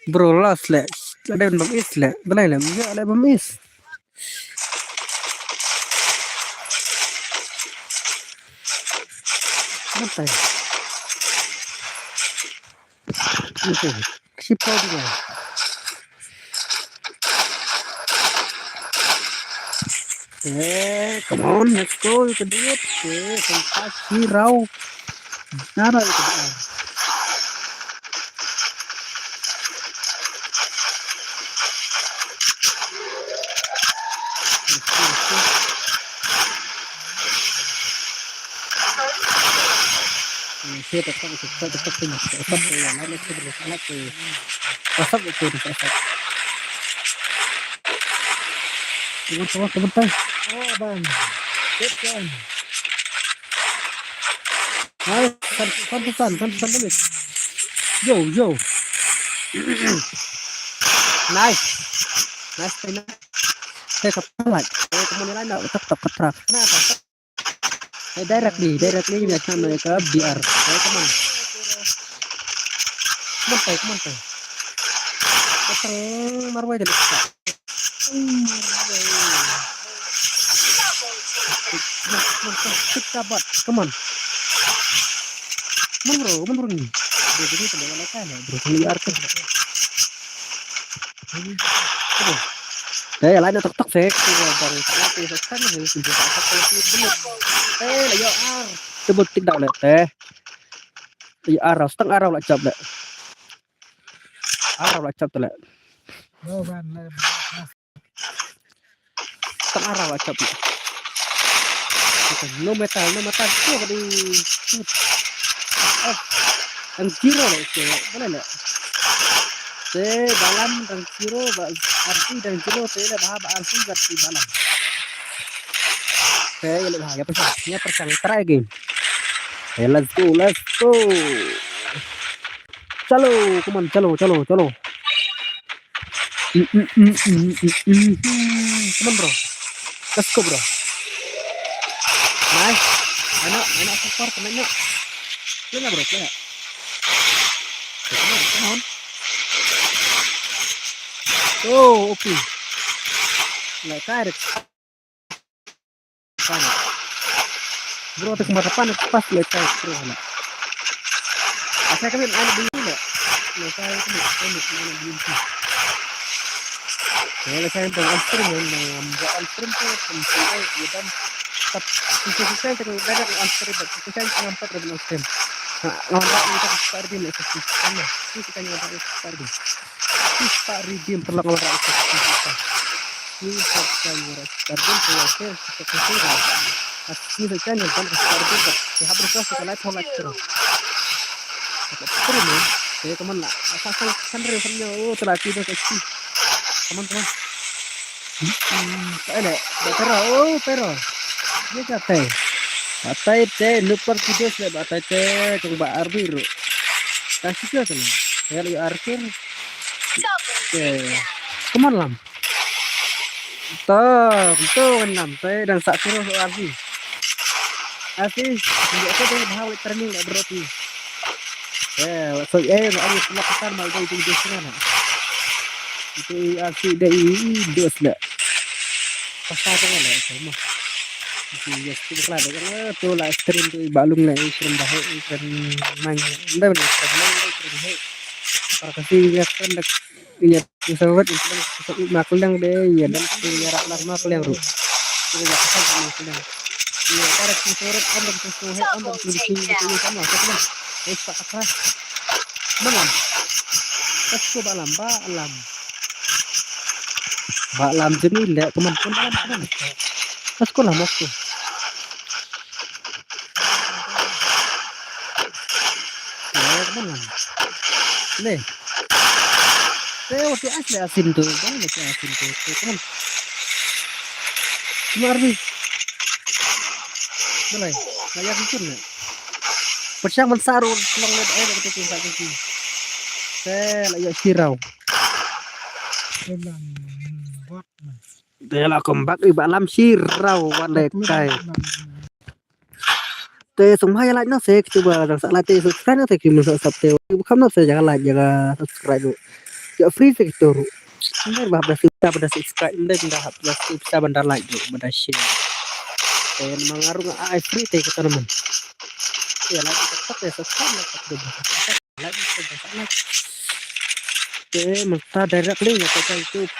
Speaker 1: bro last lại đây bấm is lại đây là giờ lại bấm is mất tay okay ship out đi rồi come on let's go you can do it fantastic rau nada itu saya tetap punya tetap yang lain itu berusaha ke tetap itu tetap teman-teman
Speaker 3: Oh, bang. Good kan.
Speaker 1: hai pantesan limit yo nice saya kepalat saya kemudian lain tetap ketrak kenapa saya directly biasa mereka biar saya teman mantai keteng marwai dari kita kita buat come on bro nih jadi tidak lekan ya bro liar kan lain tok saya baru tapi kan harus dibuka bener layo ar sebut tidak lek layo arah setengah arah lah cap lek lek
Speaker 3: Oh, bang.
Speaker 1: setengah arah lah cap lek no metal tuh di yang zero lek boleh lek dalam dan zero arti dan zero saya bahas arti berarti dalam saya lebih bahaya pesannya try again let's go chalo come on bro let's go bro nice enak support temennya play bro play come on oh oke like direct sana bro untuk matapan pas letak bro lah saya kami ada dulu lah saya kami ada dulu saya dengan stream yang membuat stream tuh penting dan tetap saya dengan dari stream saya ngampat dari stream ngampat itu seperti ini sama ini kita ngampat seperti kita redeem perlu ngampat ini saya ngampat seperti saya seperti ini saya ngampat seperti saya harus sekali tolak terus stream saya teman lah asal kan refernya terlaki itu kecil teman-teman ada pero dia katai teh lupa video saya batai teh coba arbir kasih dia kan ya lagi arbir teman lam tuh enam teh dan sak kilo arbir asih dia tuh bahwa training enggak berarti so harus melakukan mal itu di sana itu asli dari dos lah pasal tu lah sama itu itu kelar kan tu lah stream tu balung lah stream dah stream main dah ni stream hai para kasih ya kan dia pesawat itu makul yang deh ya dan jarak makul yang ru itu ya pasal makul yang ya cara pesawat ambil pesawat ambil itu sama kan tak keras malam kasih balam Mbak Lam jenis lek kemampuan dalam sekolah masuk ya kemana nih saya waktu asli asin tuh banyak asin tuh teman Marvi mulai kayak gitu nih persiapan sarung pulang lihat air betul tinggal Saya lagi sirau.
Speaker 3: Bulan bot.
Speaker 1: Dia lah kembak iba alam sirau wale kai. Te sumha ya like nó sẽ coba rằng sẽ like te subscribe nó thì kim nó subscribe không nó sẽ jangan like jangan subscribe dulu. Ya free sector. Ini bah pada subscribe ini dah habis bisa bandar like dulu pada share. Dan mengaruh ai free te kita teman. Ya like tetap ya subscribe like like. Oke, mata direct link ya ke YouTube.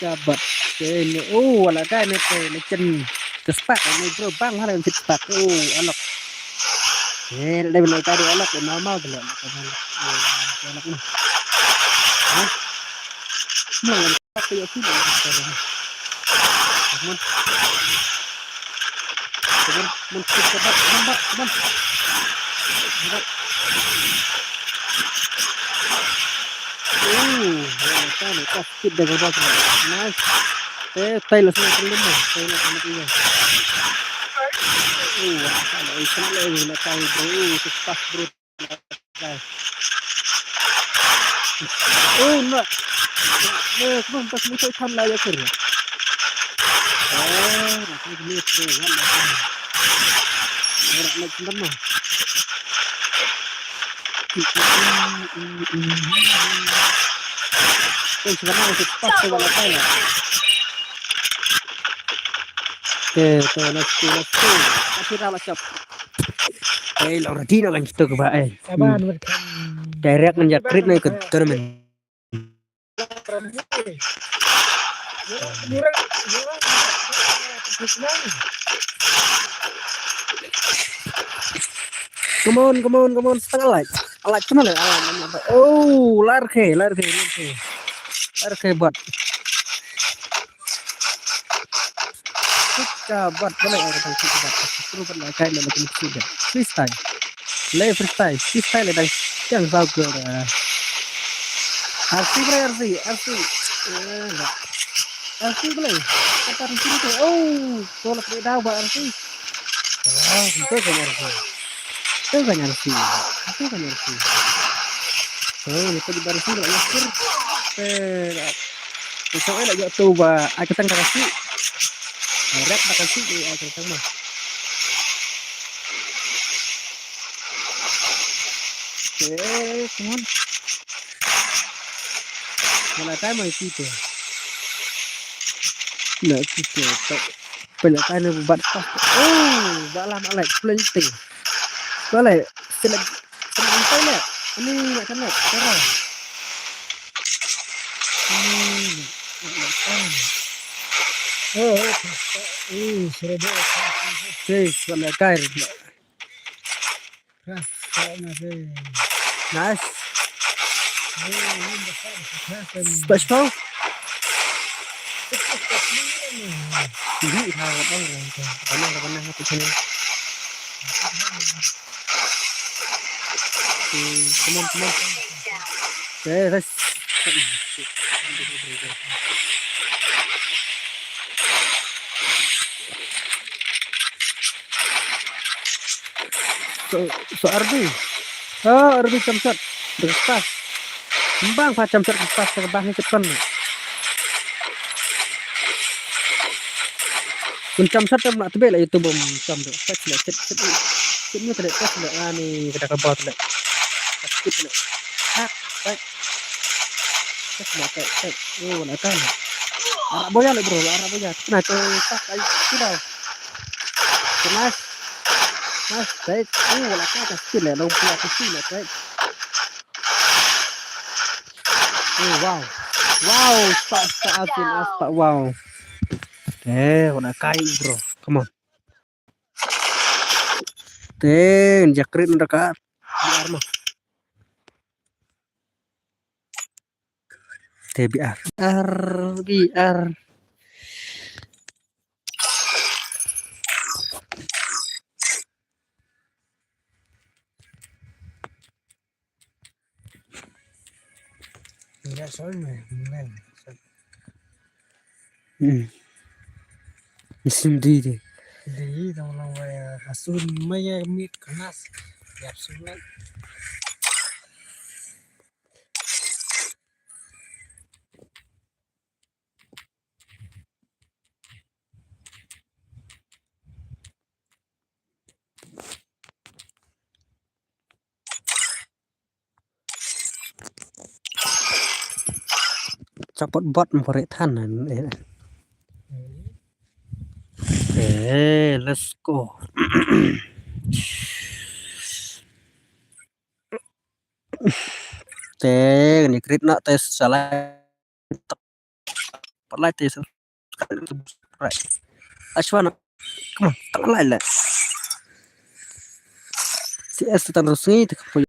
Speaker 1: Jabat. Oke, ini wala kai nih teh lecen. Kespak ini bro bang hal yang kespak. Anak. Đây bên này ta đi anak normal tu lah. Anak mah. Mau yang apa ya sih? Teman. Teman, kita dapat teman. Kan kok skip dengan bot. Nice. Tay lah semua terlima. Tay lah sama dia. Kalau ikan lagi nak tahu bro, cepat bro. Nak. Belum pas ni saya tham lagi kerja. Nak ni tu kan. Nak nama. Sebenarnya cepat saya nak tahu. Oke, let's go. Kasih rawa cap. Laura Dina kan kita ke bae.
Speaker 3: Saban
Speaker 1: Direct menjakrit naik ke tournament. Come on, setengah like. Like cuma lah. Lar ke buat. Buat boleh orang kita buat. Terus pernah kain dalam musik. Freestyle. Freestyle ada yang bagus. RC boleh. Kata di sini tu. Tolak dia dah buat RC. Itu kan RC. Itu di baris ni lah yakin. Besoknya nak jatuh bah. Aku tengah kasih. Rap nak kasih di aku tengah. Come on. Mana tayo may kita. Nak kita. Pala tayo na bubat pa. Balam alay. Plenty. Balay. Sila na. Ini nak kena. Tara. Wala kair. Nice. Special. Hindi hawat ang rangka. Ano hapit sini. Come on. Okay, let's. So Arbi. Arbi camsat. Berpas. Mbang pa camsat berpas ke bah ni cepat. Kun camsat tam nak tebel itu bom cam tu. Set. Ni tidak pas lah ni kita kabut lah. Skip lah. Baik. Set. Nak kan. Arab boya bro, Arab boya. Kena tu tak ai sudah. Kenas. Baik. Nak kan skip lah. Dong pula skip lah. Baik. Wow, aspak, wow. Udah kain bro, come on. Jakrit udah kak. Biar mah. biar.
Speaker 3: Enggak soalnya,
Speaker 1: Mesin di.
Speaker 3: Di tolong hasun maya mit kenas. Siap sunat.
Speaker 1: support bot memberi tanan. Let's go. Ni crit nak tes salah. Perlai tes. Right. Ashwana. Come on, tak lain lah. CS terus ni tak punya.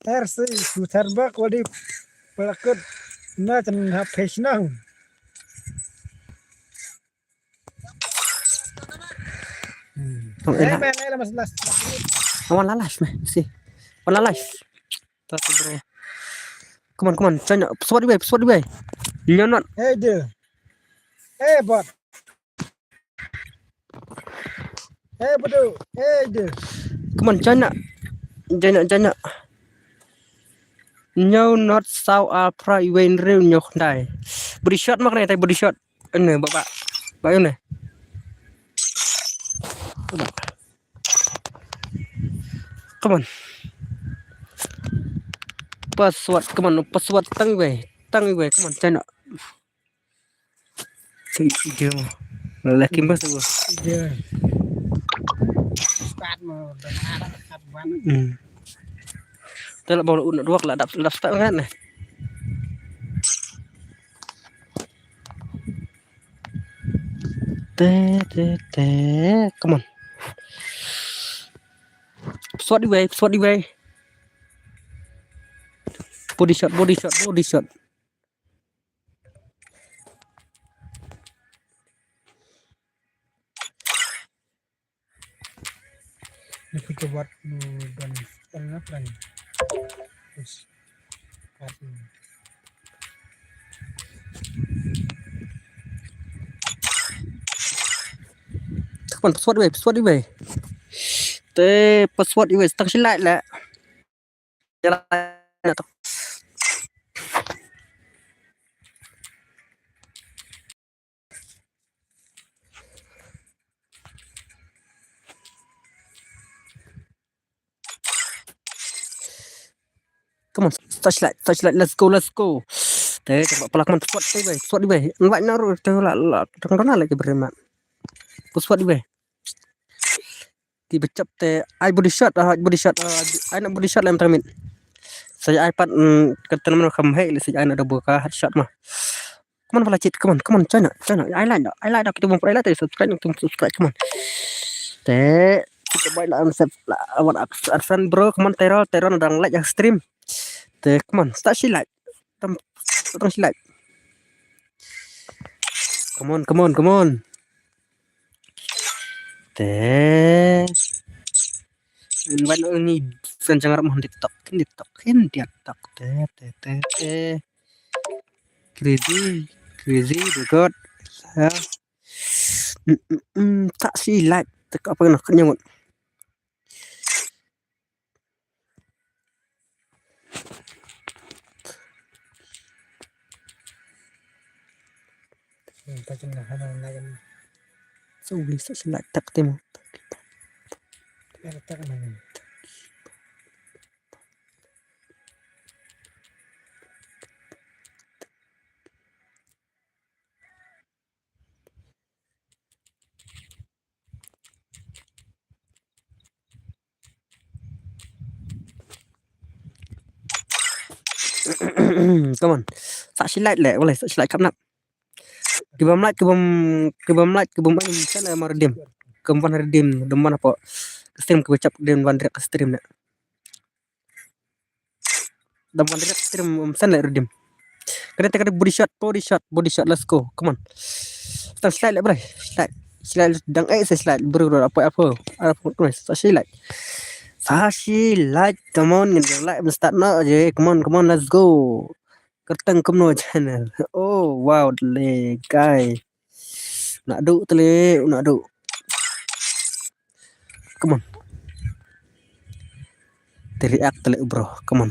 Speaker 3: RC terbak wadi pelakut na can have page now. Lah mas.
Speaker 1: Awan lalas meh si. Awan lalas. Tapi bro. Come on. Tanya pesawat di way. Nyonot.
Speaker 3: Hey dia. Hey bot. Hey bodoh. Hey dia.
Speaker 1: Come on, China. Nhau not sao alpha event real nhau đây. Body shot mak này tay body shot. Ini bapak. Bayu nih. Come on. Password, come on. Password tăng về. Come on, China. Si dia. Lelaki mas tu.
Speaker 3: Dia. Start mau dan arah kat mana.
Speaker 1: Tôi là bầu uốn ruột là đập start ngắt này. Te. Come on. Swat đi về. Body shot.
Speaker 3: Aku coba dan tengah lagi. Terus kasih.
Speaker 1: Come on, password đi về. Te password đi về, tăng xin lại là. Come on, touchlight, let's go. Thế các bạn pelak man password đi về. Vậy nó rồi tôi là trong đó là cái beriman. Password đi về. Thì bị chấp te I body shot, I nak body shot lah yang saya iPad ketemuan kamu hey saya nak double ka headshot mah. Come on pala cheat, come on, China. I like dah kita buat like subscribe, come on. Te kita buat lah awak Arsan bro, come on teror nadang like yang stream. Te come on, start si like. Tong si like. Come on. Te Invite ni fan jangan mau TikTok. Te. Crazy god. Tak si like tak apa nak nyamut.
Speaker 3: Tak kena hana lagi.
Speaker 1: So bisa si like tak temu.
Speaker 3: Tak kena.
Speaker 1: Come on. Sak si like leh, boleh sak si like kap nak. Kebam like anh sana mau redeem. Kempan redeem deman apa? Stream kebacap redeem ban direct stream nak. Deman direct stream sana redeem. Kena body shot, let's go. Come on. Start slide lah bro. Slide dang slide bro apa. Sashi like. Come on, like start now aja. Come on, let's go. Kertang kumno channel. Oh wow, le guys. Nak duk. Come on. Teriak tele bro. Come on.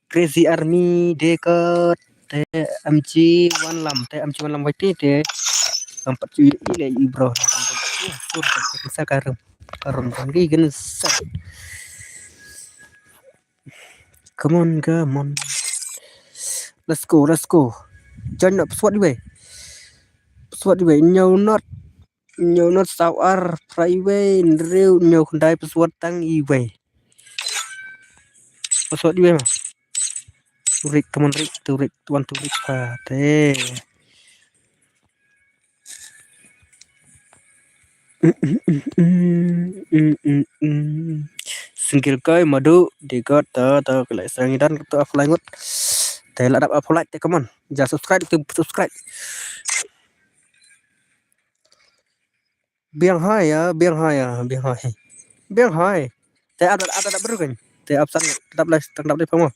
Speaker 1: Crazy Army dekat TMG 16 YT te 4 cuy ile bro. Bisa karum tinggi kan set. Come on. Let's go. Join up SWAT way. Nhau not sawar freeway rêu nhau khandai SWAT tang i way. SWAT way mah. Turik teman turik tuan turik pa teh. Singgil kai madu digot ta kelai serang dan tu apply ngot. Teh ladap apply teh come on. Jangan subscribe. Biang hai. Teh ada baru kan. Teh absen tetap di pamo.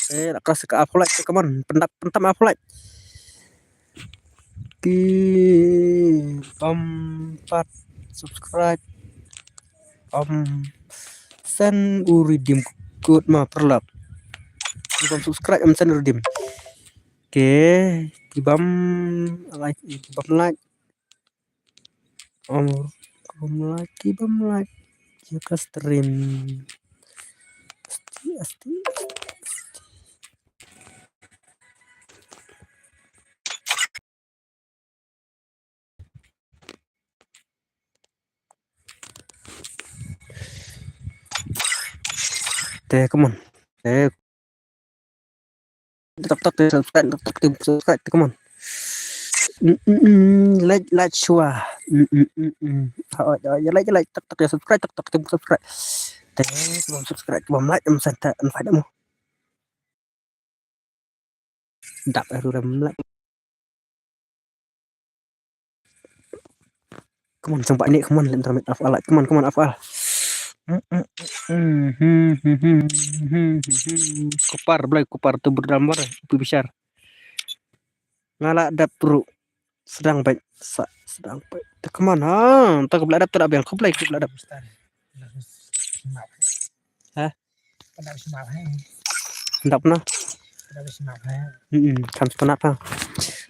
Speaker 1: Teh keras ke apply teh come on. Pentam apply. Ki pampat subscribe send redeem code mah perlap subscribe send redeem oke kibam like kibam like jika stream asti teh come on teh tetap subscribe come on like shua ya like tak subscribe subscribe teh belum subscribe belum like santai phải đâu đập ram like come on sampai ini come on internet afal like come on afal kupar tu berdambar itu besar ngalak dapur sedang baik kemana tak beladap tak yang kuplai beladap hah tidak pernah kan kenapa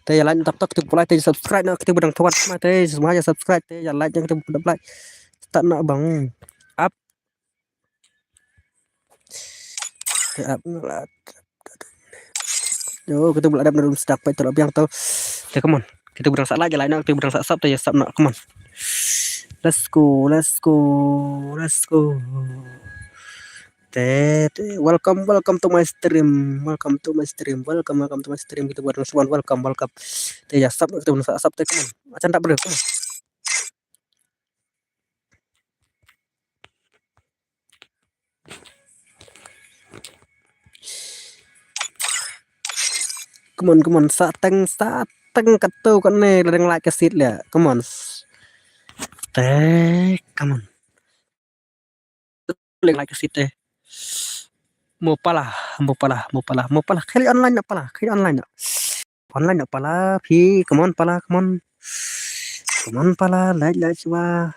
Speaker 1: teh jalan tak kita mulai teh subscribe nak kita bedang tuan sama teh semuanya subscribe teh jalan yang kita like tak nak bang up ngelat yo kita beladap dalam sedak baik terlebih yang tahu teh come on kita bedang salah jalan nak kita bedang sub teh sub nak come on let's go teh welcome to my stream kita buat respon welcome teh ya sub kita bedang sub teh come on macam tak boleh come on come on sateng ketu kan nih ladang like kesit ya come on teh come on like kesit teh mau pala kali online nak pala pi come on pala like coba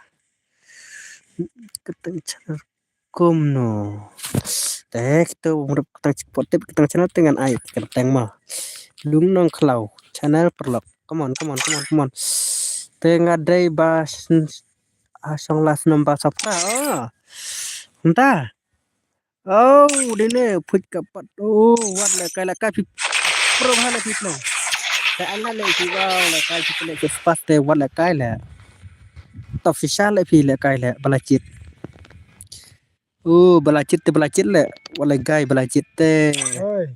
Speaker 1: keteng channel no teh kita urip keteng channel dengan air keteng mah lung nong klau channel perlok come on tengah day bas asong las nombor sapra entah dine put kapat wat la kala ka pro hala pitno ta ala le jiwa la ka pitne ke spas te wat la kala official le pi le kala balacit balacit le wala gai balacit te
Speaker 3: Oi.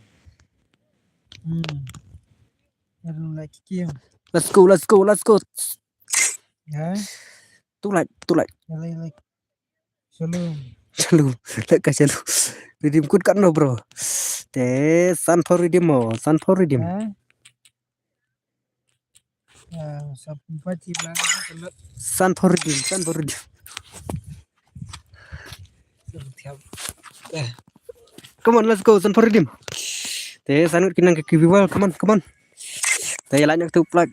Speaker 3: Yang lagi kiam.
Speaker 1: let's go
Speaker 3: Ya.
Speaker 1: tulai
Speaker 3: Like. Salam.
Speaker 1: Selalu redeem code kan no bro teh sun for redeem
Speaker 3: Ya. Sampai pagi belakang kelut.
Speaker 1: sun for redeem come on let's go sun for redeem teh sanut kinang ke kiwal come on teh lain tu plug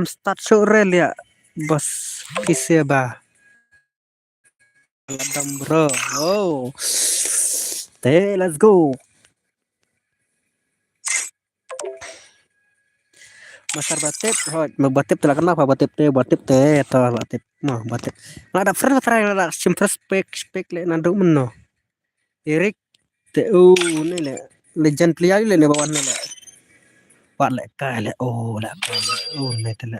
Speaker 1: start sore ya bos kisah ba ladam bro teh let's go Masar batip, hoi, batip telah kenapa batip teh, atau batip, mah batip. Nah, ada friend ada simpres spek le nanduk meno. Erik te ini le legend player le ne bawan le. Pak le kale le ne tele.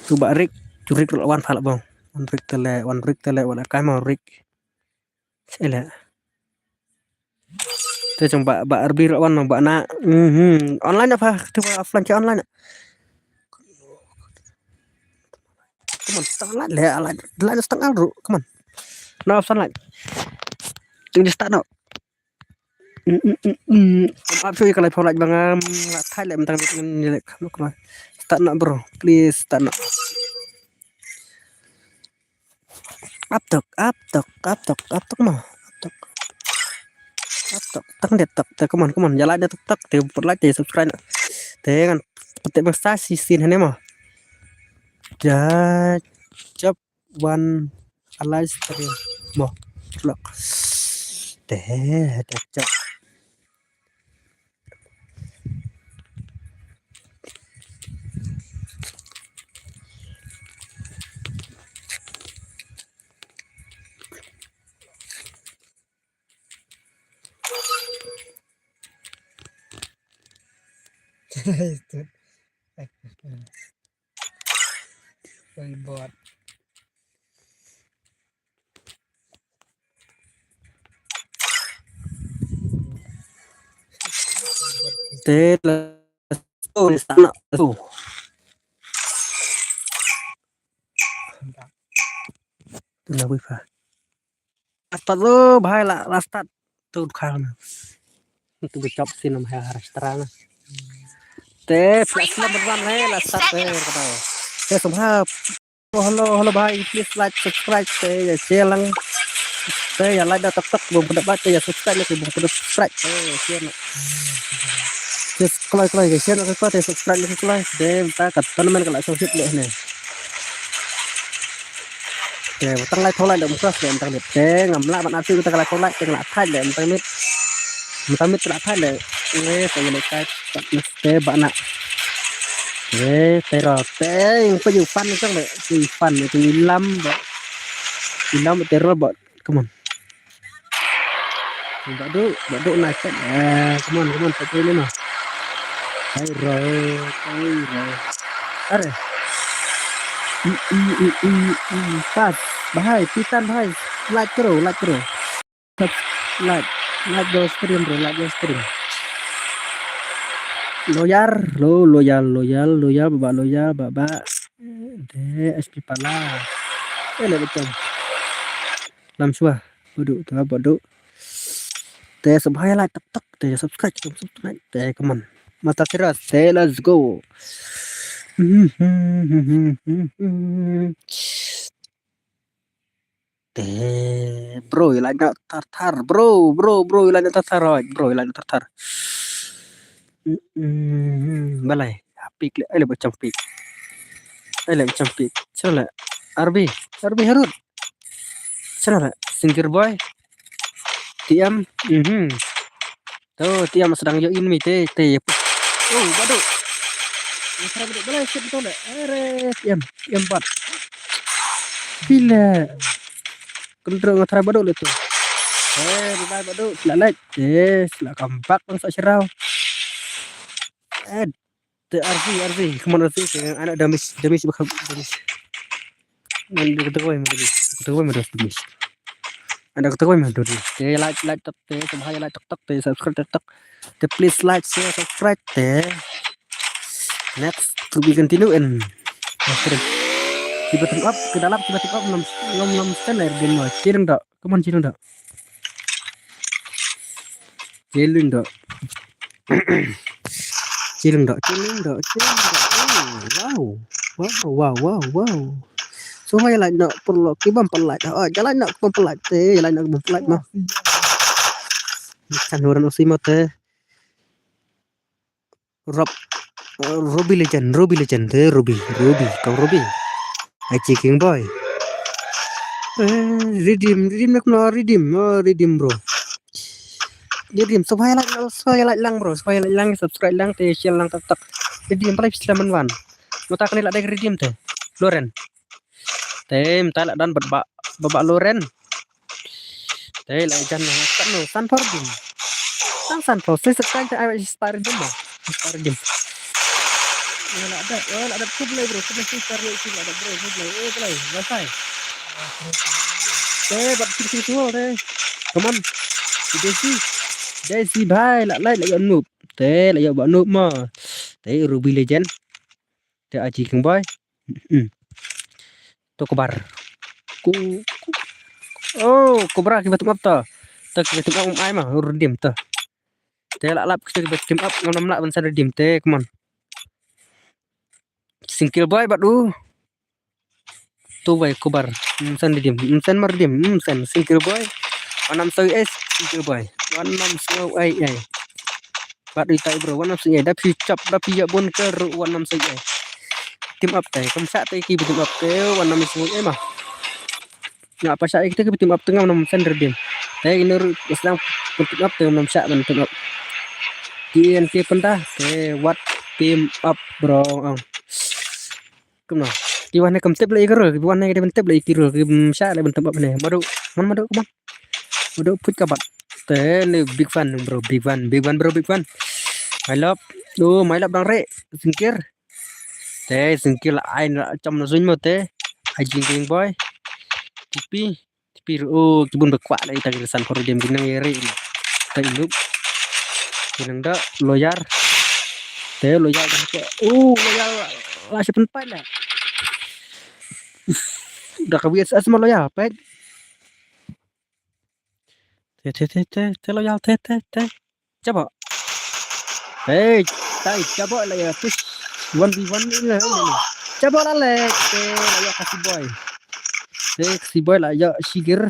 Speaker 1: Coba Rick, curik lawan pala bang. Wan Rick tele wala kai mau Rick. Ele. Te coba ba RB lawan ba na. Online apa? Coba offline ke online. Come on, start le line setengah ru. Come on. No option like. Tung start no. Maaf sih kalau follow bang thay lại mentang ni kamu kalau start nak bro please start nak up tok mah up tok tak come on jalan dia tok te like te subscribe nak te kan petik bangsa sisin ini mah jap one alai stream mah look te jap
Speaker 3: Itu. Bot.
Speaker 1: te di sana tuh tuna wifi apa tuh bahaya lah rastat tuh karena itu bicap sih namanya restoran te flash lah berwarna lah rastat kata te semua halo bhai please like subscribe te ya share lang te ya like dah tek belum pendapat te ya subscribe lagi belum pendapat subscribe te share nak just kalau ya share nak te subscribe lagi kalau te ta kat teman kalau sosial leh ne te tang like thau like dah muka se tang te ngamla ban asu kita kalau like te ngla thai le tang mit ngla thai le saya le kai te bana pero te có nhiều fan chắc là thì fan thì 15 terror bot come on bak du naik kan come on pakai ini mah hai rồi are pas bahai titan bahai like terus like do stream bro like do stream loyal baba de SP pala ele betul làm xua bodoh te subscribe like tek te subscribe te come on mata keras te let's go te bro like tartar bro like tartar balai pik le macam pik chala RB harut chala singer boy tiam tuh tiam sedang join mi te waduh balai set betul are tiam 4 bila kendrong ngatra baru le tu bila baru selak selak kampak bang sak serau te RV kemana sih anak damis bakal damis nanti ketemu damis ada ketemu te like te sebahaya like tek te subscribe tek te please like share subscribe te next to be continue and tiba-tiba up ke dalam tiba-tiba 6 stand air game mah ciring dak come on ciring dak wow semua yang lain nak perlu kibam pelak jalan nak pelak te jalan nak pelak mah kan orang usima te Ruby legend te Ruby kau Ruby I checking boy redeem nak no redeem bro redeem supaya like lang bro, supaya like lang, subscribe lang, te share lang tak redeem pala Islaman wan. Mata kan la redeem te. Loren. Tem ta la dan babak Loren. Te la jan kan no san for redeem. San for subscribe te ai start redeem ba. Start redeem. Wala ada kublai bro, kublai start itu ada bro, kublai. Selesai. Bat situ te. Come on. Desi bhai lại noob. Thế lại bạn noob mà. Thế Ruby Legend. Thế aji keng boy. Tokobar. Cobra kita tum up ta. Ta kita tum up ai mà redeem ta. Thế lại lap kita team up ngam lak ban sa redeem te, come on. Single boy bạn đu. Tu vậy Cobar. San redeem. San mar redeem. San single boy. 160S single boy. 160 ai. Bạn đi tay bro 160 đã phi chập đã phi ya bunker 160 team up tay kam sa tay ki team up te 160 ai mà. Ngapa sa kita ke team up tengah 6 sen redeem. Tay ini Islam team up tengah 6 sa ban team up. TNT penta te what team up bro. Come nào. Ki wan kam tep lai kero, ki wan này tep lai kero, ki sa lai ban team up ne. Madu come on. Madu put kabat. Thế này big fan bro, big fan bro, big fan. I love, máy love đang rệ, singkir. Thế singkir là ai trong nó dính một thế, ai drinking boy, tipi, kibun berkuat lagi tadi resan for game gini ngeri, tadi loop, gini dah loyal, thế loyal loyal lah si penpai lah, udah kebiasaan sama loyal, pek. Thế loyal thế coba tay coba lah ya push 1v1 ini lah coba lah le ya kasih boy lah ya sigir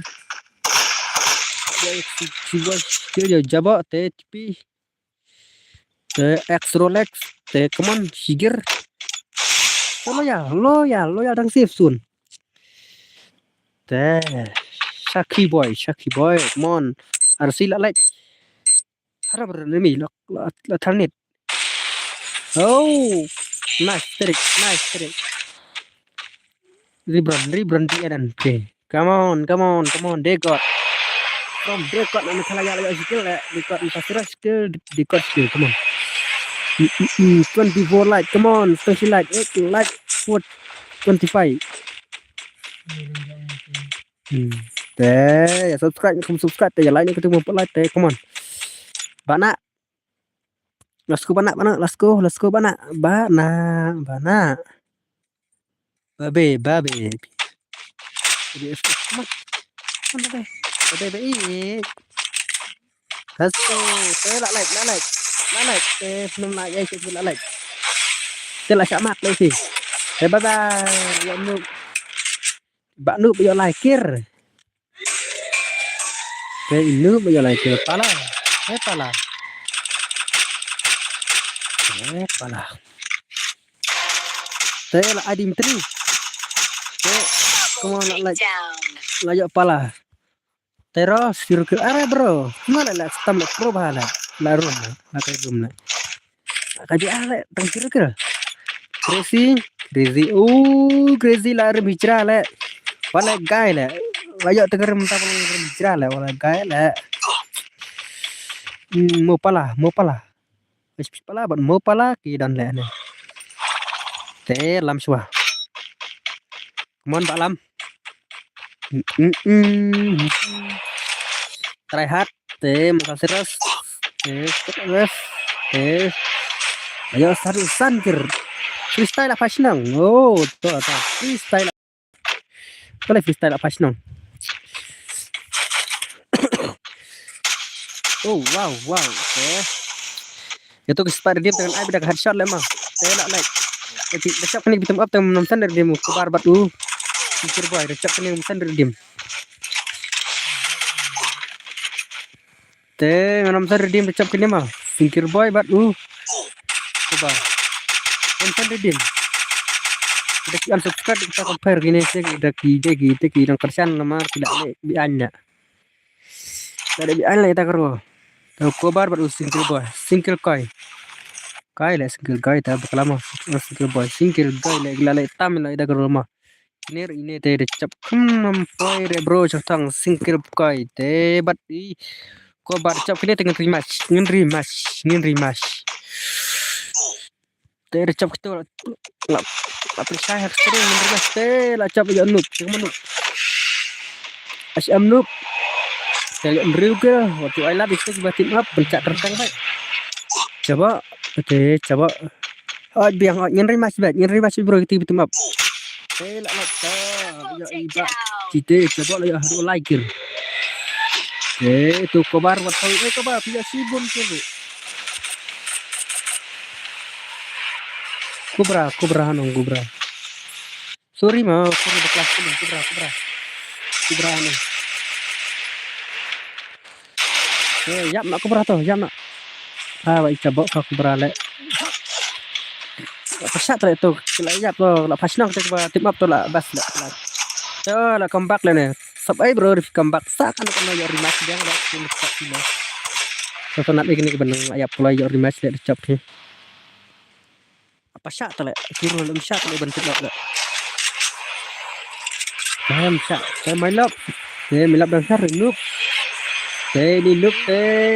Speaker 1: ya si boy sigir ya coba te tipi te X Rolex te come on sigir loyal đang safe soon te Shaki boy, come on. RC lại. Harap berani la tarnit. Oh, nice trick. Rebrand di Eden. Okay, come on. Degot. From Degot nama salah ya skill lah. Degot pasti skill. Degot skill. Come on. 24 light. Come on. Special light. 8 light. 4 25. Thế subscribe không subscribe thì like cái một like thế come on bạn ạ let's go bạn ạ let's go bạn ạ babe let's go thế lại thế năm lại đây chuyện lại thế là chạm mặt đây thì thế bye bye bạn nữ bây giờ lại kia cái nước bây giờ lại kêu pala hết pala thế là ai dim tri thế come on lại giờ pala terus circle are bro mana lah stam pro bahala la room la kai room la kaji ale tang circle crazy crazy la re bicara le wala guy le ayo tegar mentah bicara le wala guy le mau pala bạn mau pala ki dan le ne te lam swa come on bạn lam try hard te maka serius te ayo sarusan kir freestyle apa senang tuh freestyle boleh freestyle apa senang wow itu kesepadan dia dengan ai beda headshot lemah saya nak like recap kini bitum up tem nomsan dari demo kebar batu pikir boy recap kini nomsan dari dem te nomsan dari dem recap kini mah pikir boy batu kebar nomsan dari dem udah ki unsubscribe kita compare gini sih udah ki yang kersan nama tidak ada biannya tidak ada bian lah kita karo Tahu kobar baru single boy, single koi. Koi lah single koi tak berkelama. Single boy, single koi lah gila lah tam lah ida kerumah. Ini teh decap poi re bro cakang single koi teh bat i kobar cap kini tengah rematch. Teh decap kita lah percaya sering rematch teh lah cap ya noob, cuma noob. Asyam noob. Saya lihat ke waktu I love itu tiba tim up pencak tertang baik. Coba, oke, coba. Oh, biang nyeri mas bro itu tim up. Saya lah ya iba. Cite coba lah ya harus like. Itu kobar buat tahu kobar tidak sibun tu. Kubra hanong kubra. Sorry berkelas kubra hanong. Yap nak kubra tu, yap nak. Baik coba kau kubra le. Pasat tu itu, kalau yap tu, kalau pas nak kita tim up tu lah bas lah. So lah comeback lah ni. Sampai bro comeback. Sakan kena yo rematch dia lah. So nak begini kebenang ayap pula yo rematch le dicap ni. Apa syak tu le? Kira lem syak le bentuk le. Saya main lap dan saya noob. Ni noob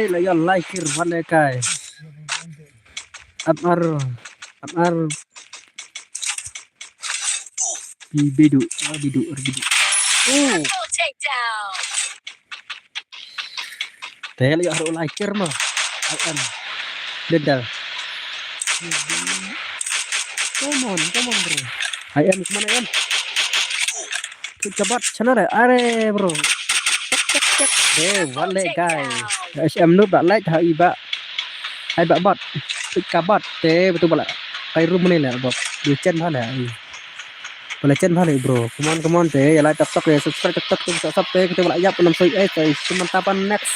Speaker 1: lah yo like mana kai. Amar bidu.
Speaker 4: Triple takedown.
Speaker 1: Teh yo harus like mah. Dedal. Come on bro. Ayam kemana ayam? Cepat sana deh. Are bro. Cek. One leg guys. SM noob tak like hai iba. Hai bot. Kabat betul bala. Kai room ni lah bot. Dia chen lah. Boleh chen lah bro. Come on teh. Ya like TikTok ya subscribe TikTok tu sub teh kita bala yap 6 semantapan next.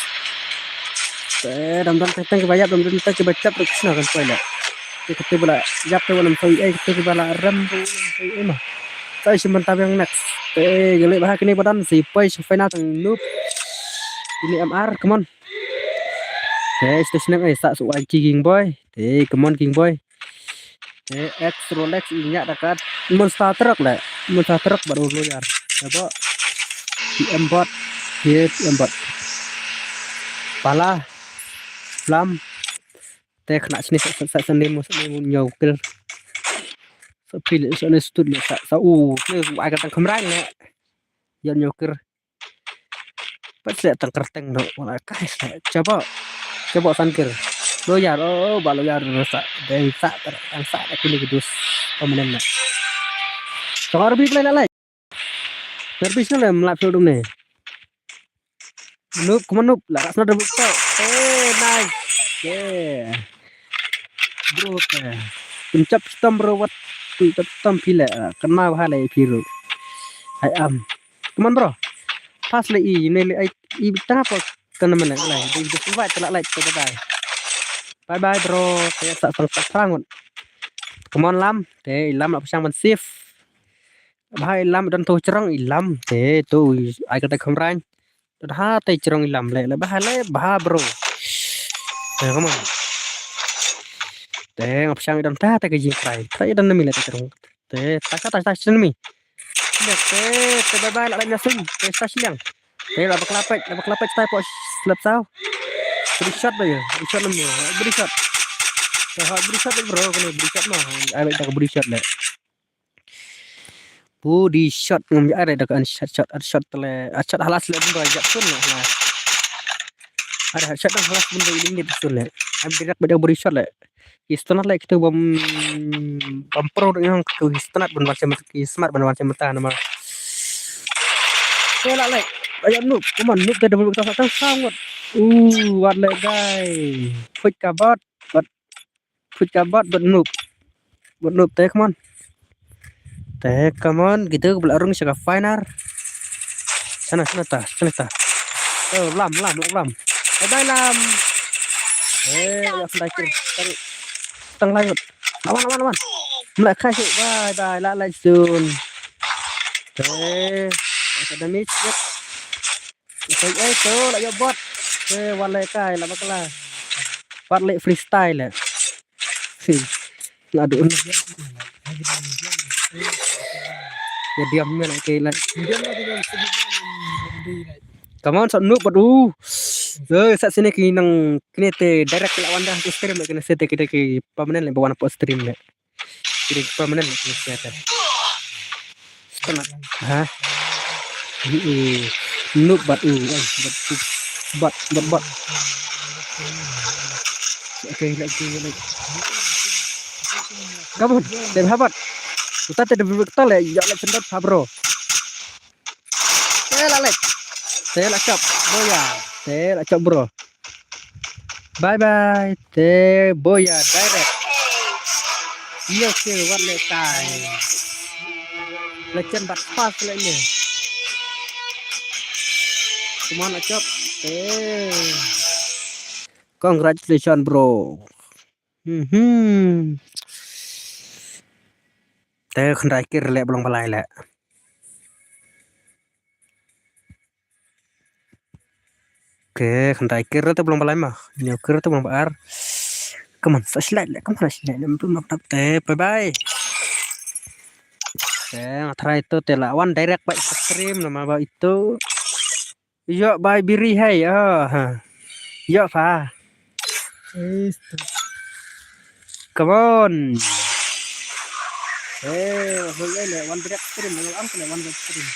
Speaker 1: Teh dan teh bayap dan teh coba cap kesana kan spoiler. Kita bala yap teh 6 kita bala ram mah. Teh sementap yang next. Teh gele bah kini badan si poi final noob. Ini MR come on. Station ai sak su King boy. Come on King boy. X Rolex inyak dekat Monster Truck lah. Monster Truck baru keluar. Coba PM bot. Pala Flam. Teh kena sini sak sendiri nyokil. Pilih sana studio sa ni agak tang kemrang ne. Yan nyokir. Pas lihat tang kerteng no. Wala guys. Coba sankir. Loyar baloyar sa dan sa kini gedus pemenang. So harbi play. Service na mlap show dum ne. Noob laras na double to. Nice. Yeah. Bro pencap stam bro wat pencap stam pila kena bahale biru. I am. Come on bro. Pas le ini i tengah apa kena mana lah. Dia invite telak like bye bro. Saya tak sangat come on lam. Lam nak pasang safe. Bahai lam dan tu cerang lam. Tu ai kata kemran. Dah tai cerang lam le bahale bro. Come on. Ngap sang dan ta ke jing try. Try dan nami le cerang. Tak sini. Bye lah langsung. Stasiun yang. Lah baklapet type of slap sao. Beri shot ba ya? Beri shot. Beri shot bro, kena beri shot mah. Ai tak beri shot le. Body shot ngam ada dak shot le. Shot halas le bro ajak sun lah. Ada shot halas benda ini betul le. Am direct beri shot le. Istonat le kita bom pro yang ke istonat ban macam smart ban macam mata nama. Lah le. Ayo noob, come on noob double tak sangat. What like guy. Put kabot but noob. But noob teh come on. Kita belarung secara final. Sana ta. Lam. Bye lam. Ya sudah kiri. Tang lanjut. Aman. Mulai kasih. Bye. Like soon. Ada miss. Itu lah ya bot. วันเลยใกล้แล้วมันก็ละวัดเละฟรีสไตล์แหละaduh ya diam men ke la
Speaker 3: Dia mah tidak sedih di
Speaker 1: come on sonu padu sa sini ki nang kini te direct lawan dah tu stream kena sete kita ki permanent le bawa po stream le kini permanent le kena sete setengah ha noob but but okay like come on dem habat kita tidak betul ya ya le cendot ha bro saya lah cop boya saya lah cop bro bye bye te boya direct iya sih wat le tai legend bat pas le ni cuma lah cop congratulations bro te khandai kir le belum balai le oke khandai kir te belum balai mah nyo kir te belum bar come on flashlight le come on flashlight le belum nak te bye bye try itu te lawan direct by stream nama ba itu yo by biri hai yo fa
Speaker 3: Esto.
Speaker 1: come on boleh le one direct stream ang le one direct stream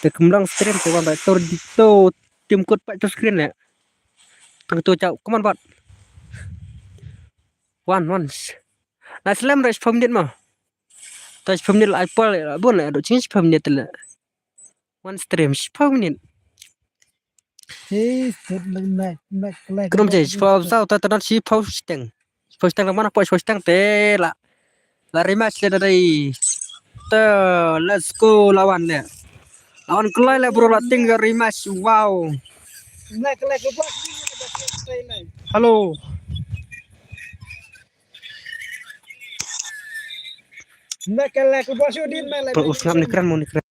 Speaker 1: te kemlang stream te one by tor dito tim kut pak to screen le tang tu chau come on bot one na slam rush from dit mah touch from dit apple bon le do change from dit le one stream from dit
Speaker 3: Esto. Like.
Speaker 1: krum je from sao ta ta si posting mana posting te la rematch le dari te let's go lawan le lawan kelai le bro la tinggal rematch wow
Speaker 3: Like bos.
Speaker 1: halo
Speaker 3: Like bos udin malah.
Speaker 1: usngap ni keren mau ni keren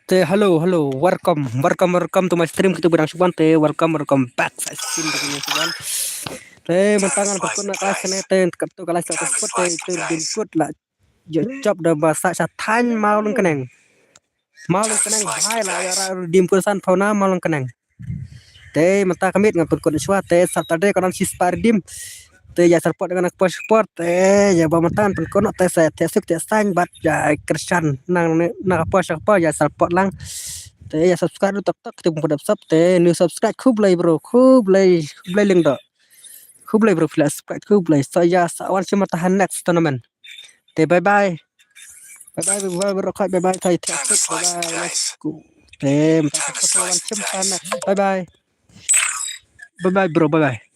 Speaker 1: Hello, welcome to my stream kita berang suban welcome back sa stream kita suban. Mentangan pagkon na kasi kartu kalas sa spot din good la. Job da basa sa tan maulun kanang. Maulun kanang hai la ya dim kursan fauna maulun kanang. Menta kamit ngan pagkon swa Saturday kanan sispar dim. Ya support dengan sport ya bamantan pagkon sa suk sang bat ya kersan nang apa ya support lang. Ya subscribe tak kita pun pada sub new subscribe khub lay bro khub lay leng dak khub lay bro flash subscribe khub lay saya sawan cuma tahan next tournament bye bye bro bye bye saya
Speaker 2: Time to slice and dice.
Speaker 1: bye bye bye bye bro bye bye